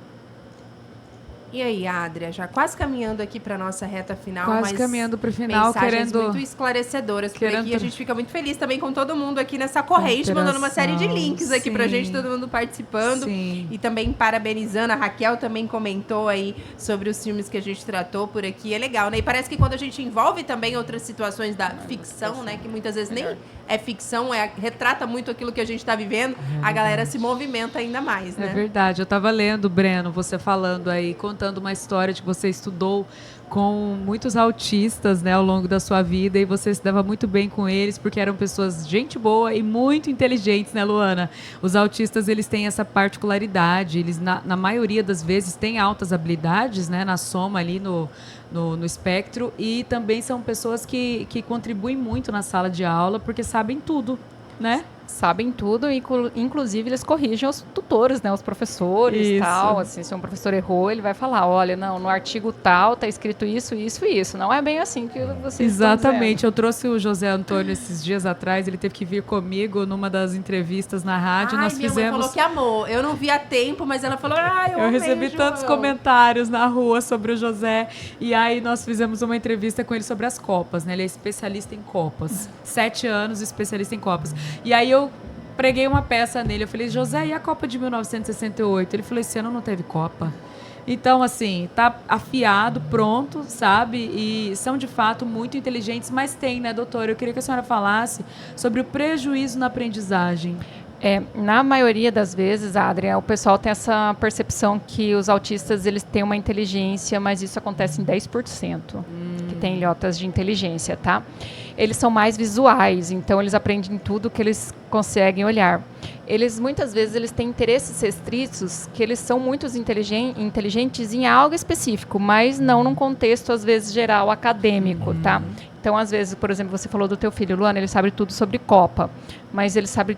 E aí, Adria, já quase caminhando aqui para nossa reta final, Quase mas caminhando para o final, mensagens querendo... muito esclarecedoras por querendo- aqui. A gente fica muito feliz também com todo mundo aqui nessa corrente, mandando uma série de links aqui pra Sim. gente, todo mundo participando. Sim. E também parabenizando, a Raquel também comentou aí sobre os filmes que a gente tratou por aqui. É legal, né? E parece que quando a gente envolve também outras situações da ficção, né? Que muitas vezes nem é ficção, retrata muito aquilo que a gente tá vivendo, a galera se movimenta ainda mais, É né? verdade. Eu estava lendo, Breno, você falando aí, contando uma história de que você estudou com muitos autistas, né, ao longo da sua vida e você se dava muito bem com eles porque eram pessoas gente boa e muito inteligentes, né, Luana? Os autistas, eles têm essa particularidade, eles na maioria das vezes têm altas habilidades, né, na soma ali no espectro e também são pessoas que contribuem muito na sala de aula porque sabem tudo, né? Sabem tudo, inclusive eles corrigem os tutores, né, os professores e Isso. tal. Assim, se um professor errou, ele vai falar, olha, não, no artigo tal tá escrito isso, isso e isso. Não é bem assim que vocês Exatamente. estão Eu trouxe o José Antônio esses dias atrás, ele teve que vir comigo numa das entrevistas na rádio. Ai, Nós minha mãe fizemos... falou que amou. Eu não vi a tempo, mas ela falou, eu Eu amei, recebi João. tantos comentários na rua sobre o José. E aí nós fizemos uma entrevista com ele sobre as Copas, né? Ele é especialista em Copas. 7 anos, especialista em Copas. E aí eu preguei uma peça nele. Eu falei, José, e a Copa de 1968? Ele falou, esse ano não teve Copa. Então, assim, tá afiado, pronto, sabe? E são, de fato, muito inteligentes, mas tem, né, doutora? Eu queria que a senhora falasse sobre o prejuízo na aprendizagem. Na maioria das vezes, Adria, o pessoal tem essa percepção que os autistas eles têm uma inteligência, mas isso acontece em 10%, que tem ilhotas de inteligência, tá? Eles são mais visuais, então eles aprendem tudo que eles conseguem olhar. Eles, muitas vezes, eles têm interesses restritos, que eles são muito inteligentes em algo específico, mas não num contexto, às vezes, geral, acadêmico, tá? Então, às vezes, por exemplo, você falou do teu filho, Luana, ele sabe tudo sobre Copa, mas ele sabe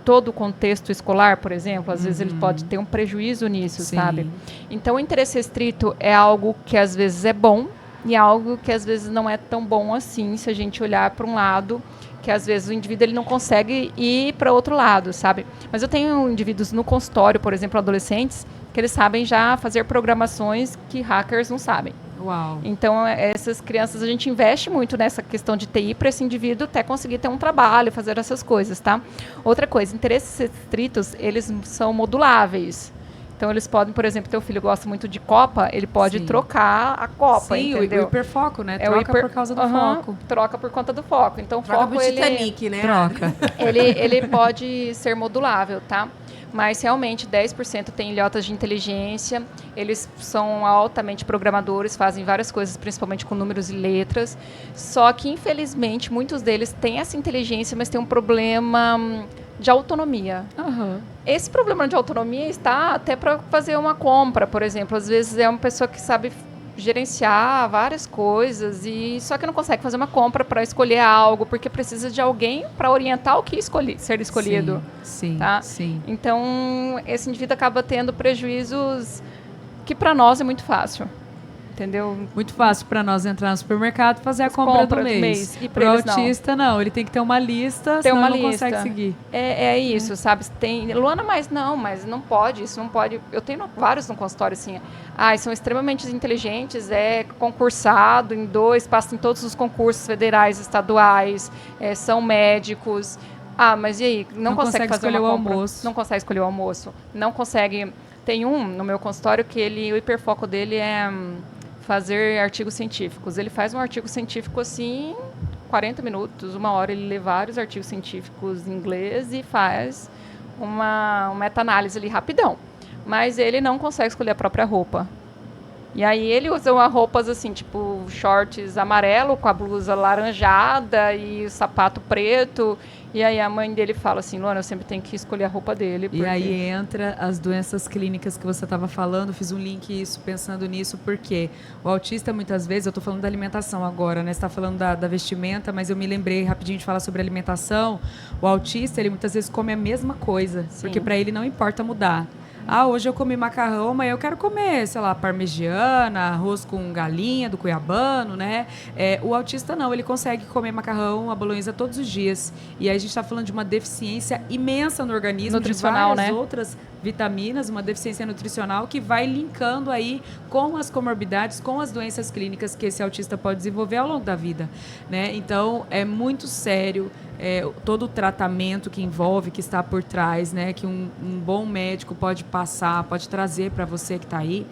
todo o contexto escolar, por exemplo, às vezes ele pode ter um prejuízo nisso, Sim. sabe? Então, o interesse restrito é algo que às vezes é bom e algo que às vezes não é tão bom assim, se a gente olhar para um lado que às vezes o indivíduo ele não consegue ir para outro lado, sabe? Mas eu tenho indivíduos no consultório, por exemplo, adolescentes, que eles sabem já fazer programações que hackers não sabem. Uau. Então, essas crianças, a gente investe muito nessa questão de TI para esse indivíduo até conseguir ter um trabalho, fazer essas coisas, tá? Outra coisa, interesses restritos, eles são moduláveis. Então, eles podem, por exemplo, teu filho gosta muito de Copa, ele pode Sim. trocar a Copa, Sim, entendeu? o hiperfoco, né? É o Troca por causa do foco. Troca por conta do foco. Então, Troca foco, pro ele, Titanic, né? Troca. ele pode ser modulável, tá? Mas realmente 10% tem ilhotas de inteligência, eles são altamente programadores, fazem várias coisas, principalmente com números e letras. Só que, infelizmente, muitos deles têm essa inteligência, mas tem um problema de autonomia. Aham. Esse problema de autonomia está até para fazer uma compra, por exemplo. Às vezes é uma pessoa que sabe gerenciar várias coisas e só que não consegue fazer uma compra para escolher algo porque precisa de alguém para orientar o que ser escolhido. Sim, Tá? sim. Então esse indivíduo acaba tendo prejuízos que para nós é muito fácil, entendeu? Muito fácil para nós entrar no supermercado e fazer a compra do mês. E Pro para eles não. autista, não. Ele tem que ter uma lista, Tem senão uma não lista. consegue seguir. É isso, sabe? Tem Luana, mas não pode, isso não pode. Eu tenho vários no consultório assim. São extremamente inteligentes, é concursado em passa em todos os concursos federais, estaduais, são médicos. Mas e aí? Não consegue fazer escolher uma o compra. almoço. Não consegue escolher o almoço. Não consegue. Tem um no meu consultório que o hiperfoco dele é fazer artigos científicos. Ele faz um artigo científico assim, 40 minutos, 1 hora, ele lê vários artigos científicos em inglês e faz uma meta-análise ali rapidão. Mas ele não consegue escolher a própria roupa. E aí ele usa roupas assim, tipo shorts amarelo com a blusa laranjada e o sapato preto. E aí a mãe dele fala assim, Luana, eu sempre tenho que escolher a roupa dele. E aí entra as doenças clínicas que você estava falando, fiz um link pensando nisso, porque o autista muitas vezes, eu estou falando da alimentação agora, né? Você está falando da vestimenta, mas eu me lembrei rapidinho de falar sobre alimentação. O autista, ele muitas vezes come a mesma coisa, Sim. porque para ele não importa mudar. Hoje eu comi macarrão, mas eu quero comer, sei lá, parmegiana, arroz com galinha do cuiabano, né? O autista não, ele consegue comer macarrão, a bolonhesa todos os dias. E aí a gente está falando de uma deficiência imensa no organismo, nutricional, de várias né? outras vitaminas, uma deficiência nutricional que vai linkando aí com as comorbidades, com as doenças clínicas que esse autista pode desenvolver ao longo da vida, né? Então, é muito sério todo o tratamento que envolve, que está por trás, né? Que um bom médico pode passar, pode trazer para você que está aí,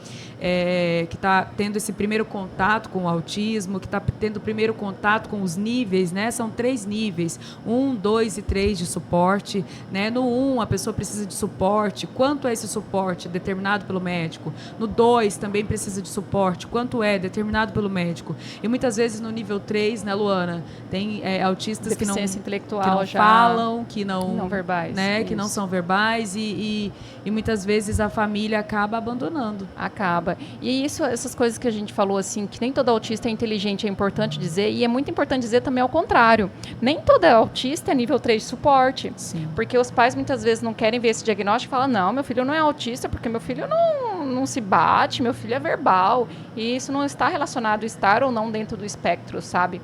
que está tendo esse primeiro contato com o autismo, que está tendo o primeiro contato com os níveis, né? São 3 níveis, 1, 2 e 3 de suporte, né? No 1, a pessoa precisa de suporte. Quanto é esse suporte? Determinado pelo médico. No 2, também precisa de suporte. Quanto é? Determinado pelo médico. E muitas vezes no nível 3, né, Luana? Tem autistas que não intelectual falam, que não verbais, né, que não são verbais e muitas vezes a família acaba abandonando. Acaba. E essas coisas que a gente falou assim, que nem todo autista é inteligente, é importante dizer, e é muito importante dizer também ao contrário. Nem todo autista é nível 3 de suporte. Sim. Porque os pais muitas vezes não querem ver esse diagnóstico e falam, não, meu filho não é autista porque meu filho não se bate, meu filho é verbal. E isso não está relacionado a estar ou não dentro do espectro, sabe?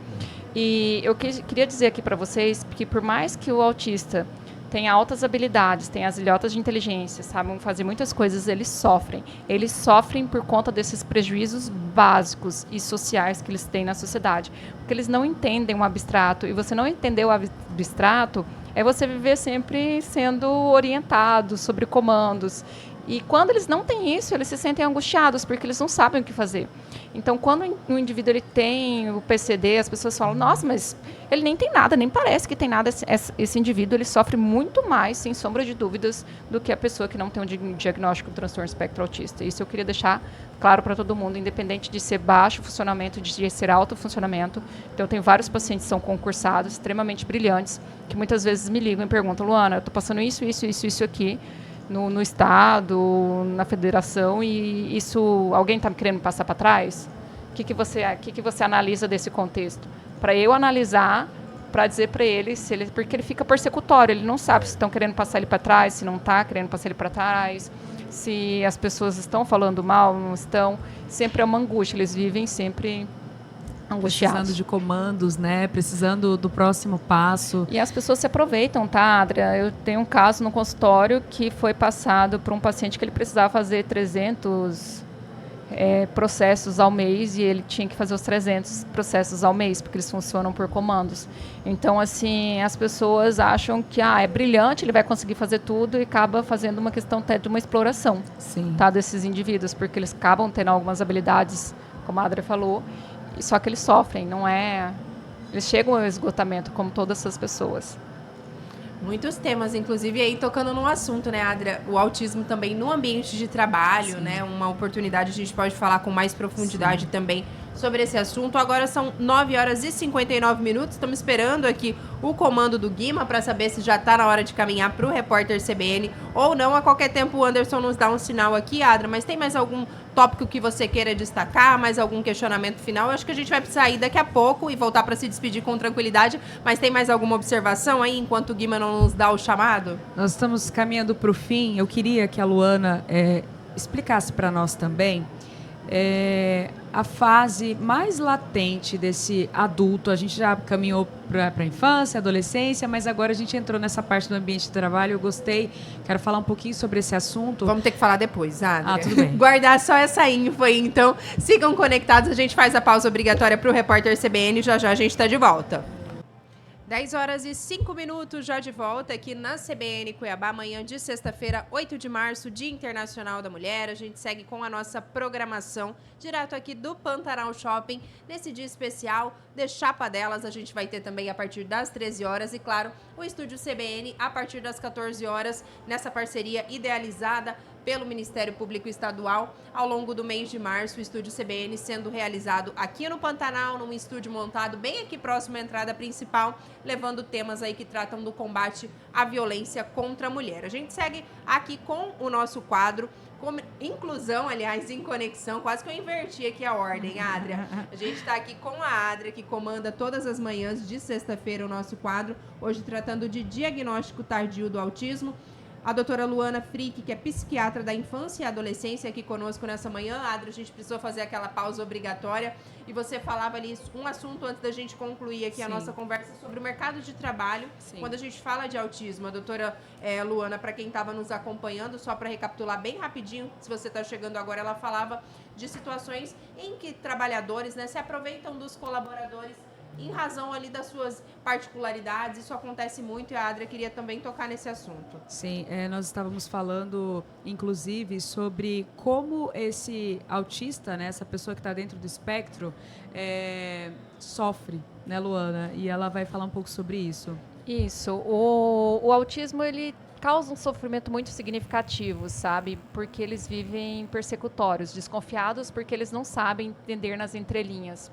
E eu queria dizer aqui para vocês que por mais que o autista tenha altas habilidades, tenha as ilhotas de inteligência, sabem fazer muitas coisas, eles sofrem. Eles sofrem por conta desses prejuízos básicos e sociais que eles têm na sociedade. Porque eles não entendem o abstrato. E você não entender o abstrato é você viver sempre sendo orientado sobre comandos. E quando eles não têm isso, eles se sentem angustiados, porque eles não sabem o que fazer. Então, quando o indivíduo ele tem o PCD, as pessoas falam, nossa, mas ele nem tem nada, nem parece que tem nada. Esse indivíduo ele sofre muito mais, sem sombra de dúvidas, do que a pessoa que não tem um diagnóstico do transtorno espectro autista. Isso eu queria deixar claro para todo mundo, independente de ser baixo funcionamento, de ser alto funcionamento. Então, eu tenho vários pacientes que são concursados, extremamente brilhantes, que muitas vezes me ligam e perguntam, Luana, eu estou passando isso aqui, no estado, na federação, e isso alguém está querendo me passar para trás? O que você analisa desse contexto? para eu analisar, para dizer para ele, porque ele fica persecutório, ele não sabe se estão querendo passar ele para trás, se não está querendo passar ele para trás, se as pessoas estão falando mal, não estão. Sempre é uma angústia, eles vivem sempre angustiados. Precisando de comandos, né? Precisando do próximo passo. E as pessoas se aproveitam, tá, Adria? Eu tenho um caso no consultório que foi passado para um paciente que ele precisava fazer 300 processos ao mês e ele tinha que fazer os 300 processos ao mês, porque eles funcionam por comandos. Então, assim, as pessoas acham que é brilhante, ele vai conseguir fazer tudo e acaba fazendo uma questão até de uma exploração, tá, desses indivíduos, porque eles acabam tendo algumas habilidades, como a Adria falou, só que eles sofrem, eles chegam ao esgotamento, como todas essas pessoas. Muitos temas, inclusive aí tocando num assunto, né, Adria? O autismo também no ambiente de trabalho, sim, né? Uma oportunidade, a gente pode falar com mais profundidade, sim, também sobre esse assunto. Agora são 9h59. Estamos esperando aqui o comando do Guima para saber se já está na hora de caminhar para o repórter CBN ou não. A qualquer tempo o Anderson nos dá um sinal aqui, Adria, mas tem mais algum tópico que você queira destacar, mais algum questionamento final? Eu acho que a gente vai precisar ir daqui a pouco e voltar para se despedir com tranquilidade, mas tem mais alguma observação aí enquanto o Guima não nos dá o chamado? Nós estamos caminhando para o fim. Eu queria que a Luana explicasse para nós também a fase mais latente desse adulto. A gente já caminhou para a infância, adolescência, mas agora a gente entrou nessa parte do ambiente de trabalho. Eu gostei, quero falar um pouquinho sobre esse assunto. Vamos ter que falar depois, Adria. Tudo bem. Guardar só essa info aí, então sigam conectados, a gente faz a pausa obrigatória para o repórter CBN, já a gente está de volta. 10h05, já de volta aqui na CBN Cuiabá, manhã de sexta-feira, 8 de março, Dia Internacional da Mulher. A gente segue com a nossa programação direto aqui do Pantanal Shopping. Nesse dia especial de Chapadelas, a gente vai ter também a partir das 13 horas e, claro, o Estúdio CBN a partir das 14 horas, nessa parceria idealizada pelo Ministério Público Estadual ao longo do mês de março. O Estúdio CBN sendo realizado aqui no Pantanal, num estúdio montado bem aqui próximo à entrada principal, levando temas aí que tratam do combate à violência contra a mulher. A gente segue aqui com o nosso quadro, com inclusão, aliás, em conexão, quase que eu inverti aqui a ordem, Adria. A gente está aqui com a Adria, que comanda todas as manhãs de sexta-feira o nosso quadro, hoje tratando de diagnóstico tardio do autismo. A doutora Luana Frick, que é psiquiatra da infância e adolescência, aqui conosco nessa manhã. Adria, a gente precisou fazer aquela pausa obrigatória e você falava ali um assunto antes da gente concluir aqui, sim, a nossa conversa sobre o mercado de trabalho. Sim. Quando a gente fala de autismo. A doutora Luana, para quem estava nos acompanhando, só para recapitular bem rapidinho, se você está chegando agora, ela falava de situações em que trabalhadores, né, se aproveitam dos colaboradores em razão ali das suas particularidades. Isso acontece muito e a Adria queria também tocar nesse assunto. Sim, nós estávamos falando, inclusive, sobre como esse autista, né, essa pessoa que está dentro do espectro, sofre, né, Luana? E ela vai falar um pouco sobre isso. Isso. O autismo, ele causa um sofrimento muito significativo, sabe? Porque eles vivem persecutórios, desconfiados, porque eles não sabem entender nas entrelinhas.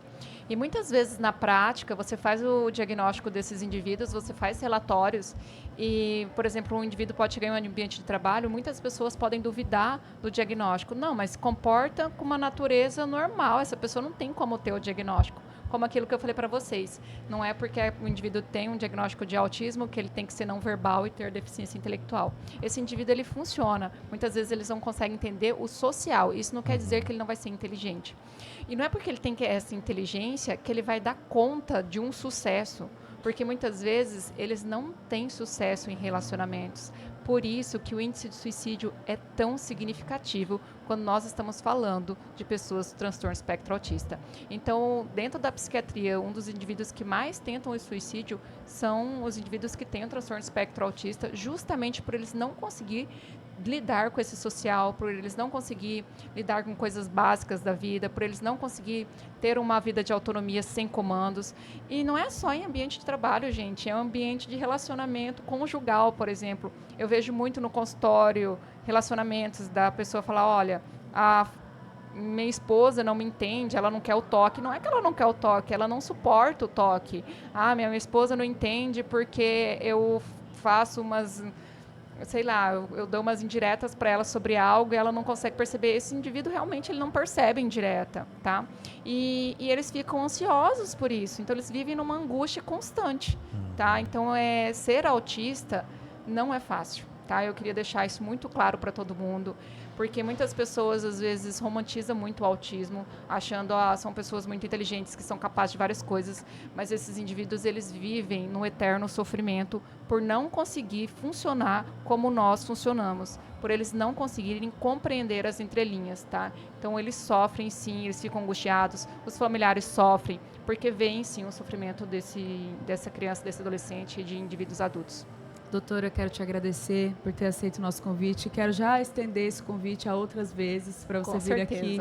E muitas vezes, na prática, você faz o diagnóstico desses indivíduos, você faz relatórios e, por exemplo, um indivíduo pode chegar em um ambiente de trabalho, muitas pessoas podem duvidar do diagnóstico. Não, mas se comporta com uma natureza normal, essa pessoa não tem como ter o diagnóstico. Como aquilo que eu falei para vocês. Não é porque o indivíduo tem um diagnóstico de autismo que ele tem que ser não verbal e ter deficiência intelectual. Esse indivíduo, ele funciona. Muitas vezes eles não conseguem entender o social. Isso não quer dizer que ele não vai ser inteligente. E não é porque ele tem essa inteligência que ele vai dar conta de um sucesso. Porque muitas vezes eles não têm sucesso em relacionamentos. Por isso que o índice de suicídio é tão significativo quando nós estamos falando de pessoas com transtorno espectro autista. Então, dentro da psiquiatria, um dos indivíduos que mais tentam o suicídio são os indivíduos que têm o transtorno espectro autista, justamente por eles não conseguir lidar com esse social, por eles não conseguir lidar com coisas básicas da vida, por eles não conseguir ter uma vida de autonomia sem comandos. E não é só em ambiente de trabalho, gente, é um ambiente de relacionamento conjugal, por exemplo. Eu vejo muito no consultório relacionamentos da pessoa falar, olha, a minha esposa não me entende, ela não quer o toque. Não é que ela não quer o toque, ela não suporta o toque. Minha esposa não entende porque eu faço sei lá, eu dou umas indiretas para ela sobre algo e ela não consegue perceber. Esse indivíduo realmente ele não percebe indireta, tá? E eles ficam ansiosos por isso. Então eles vivem numa angústia constante, tá? Então ser autista não é fácil, tá? Eu queria deixar isso muito claro para todo mundo, porque muitas pessoas às vezes romantizam muito o autismo, achando são pessoas muito inteligentes que são capazes de várias coisas, mas esses indivíduos eles vivem no eterno sofrimento por não conseguir funcionar como nós funcionamos, por eles não conseguirem compreender as entrelinhas, tá? Então eles sofrem sim, eles ficam angustiados, os familiares sofrem, porque veem sim o sofrimento dessa criança, desse adolescente e de indivíduos adultos. Doutora, eu quero te agradecer por ter aceito o nosso convite. Quero já estender esse convite a outras vezes para você vir aqui.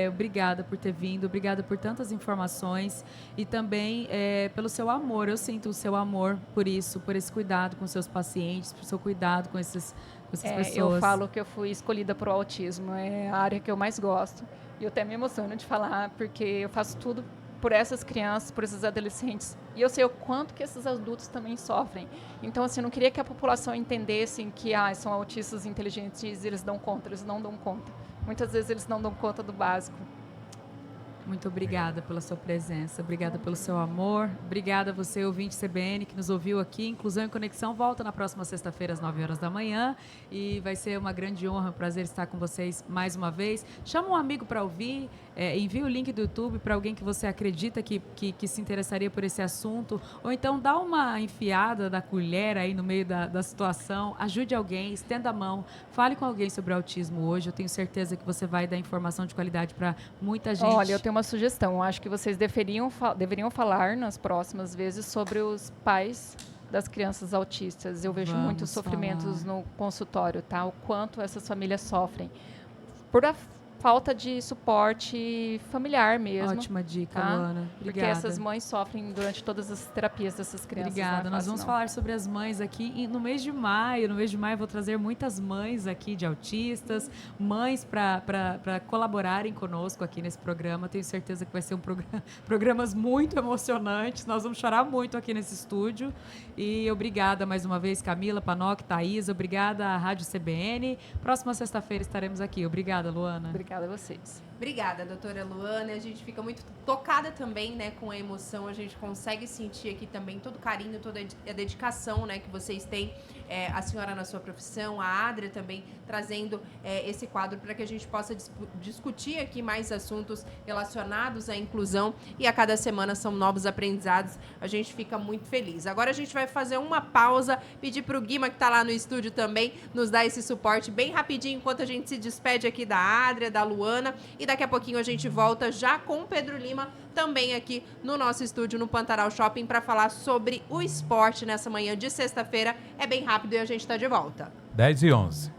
Obrigada por ter vindo, obrigada por tantas informações e também pelo seu amor. Eu sinto o seu amor por isso, por esse cuidado com seus pacientes, por seu cuidado com essas pessoas. Eu falo que eu fui escolhida para o autismo, é a área que eu mais gosto. E eu até me emociono de falar, porque eu faço tudo por essas crianças, por esses adolescentes. E eu sei o quanto que esses adultos também sofrem. Então, assim, eu não queria que a população entendesse que são autistas inteligentes e eles dão conta. Eles não dão conta. Muitas vezes eles não dão conta do básico. Muito obrigada pela sua presença, obrigada pelo seu amor, obrigada a você, ouvinte CBN, que nos ouviu aqui. Inclusão em Conexão volta na próxima sexta-feira, às 9 horas da manhã, e vai ser uma grande honra, um prazer estar com vocês mais uma vez. Chama um amigo para ouvir, envie o link do YouTube para alguém que você acredita que se interessaria por esse assunto, ou então dá uma enfiada da colher aí no meio da situação, ajude alguém, estenda a mão, fale com alguém sobre autismo hoje. Eu tenho certeza que você vai dar informação de qualidade para muita gente. Olha, eu tenho uma sugestão. Eu acho que vocês deveriam falar nas próximas vezes sobre os pais das crianças autistas. Eu vejo muitos sofrimentos no consultório, tá? O quanto essas famílias sofrem por falta de suporte familiar mesmo. Ótima dica, tá? Luana. Obrigada. Porque essas mães sofrem durante todas as terapias dessas crianças. Obrigada. Nós vamos falar sobre as mães aqui e no mês de maio. No mês de maio eu vou trazer muitas mães aqui de autistas, mães para colaborarem conosco aqui nesse programa. Tenho certeza que vai ser programas muito emocionantes. Nós vamos chorar muito aqui nesse estúdio. E obrigada mais uma vez, Camila, Panoc, Thaís. Obrigada à Rádio CBN. Próxima sexta-feira estaremos aqui. Obrigada, Luana. Obrigada a vocês. Obrigada, doutora Luana. A gente fica muito tocada também, né, com a emoção. A gente consegue sentir aqui também todo o carinho, toda a dedicação, né, que vocês têm, a senhora na sua profissão, a Adria também trazendo esse quadro para que a gente possa discutir aqui mais assuntos relacionados à inclusão. E a cada semana são novos aprendizados. A gente fica muito feliz. Agora a gente vai fazer uma pausa, pedir para o Guima, que está lá no estúdio também, nos dar esse suporte bem rapidinho, enquanto a gente se despede aqui da Adria, da Luana, e daqui a pouquinho a gente volta já com o Pedro Lima, também aqui no nosso estúdio no Pantanal Shopping, para falar sobre o esporte nessa manhã de sexta-feira. É bem rápido e a gente está de volta. 10h11.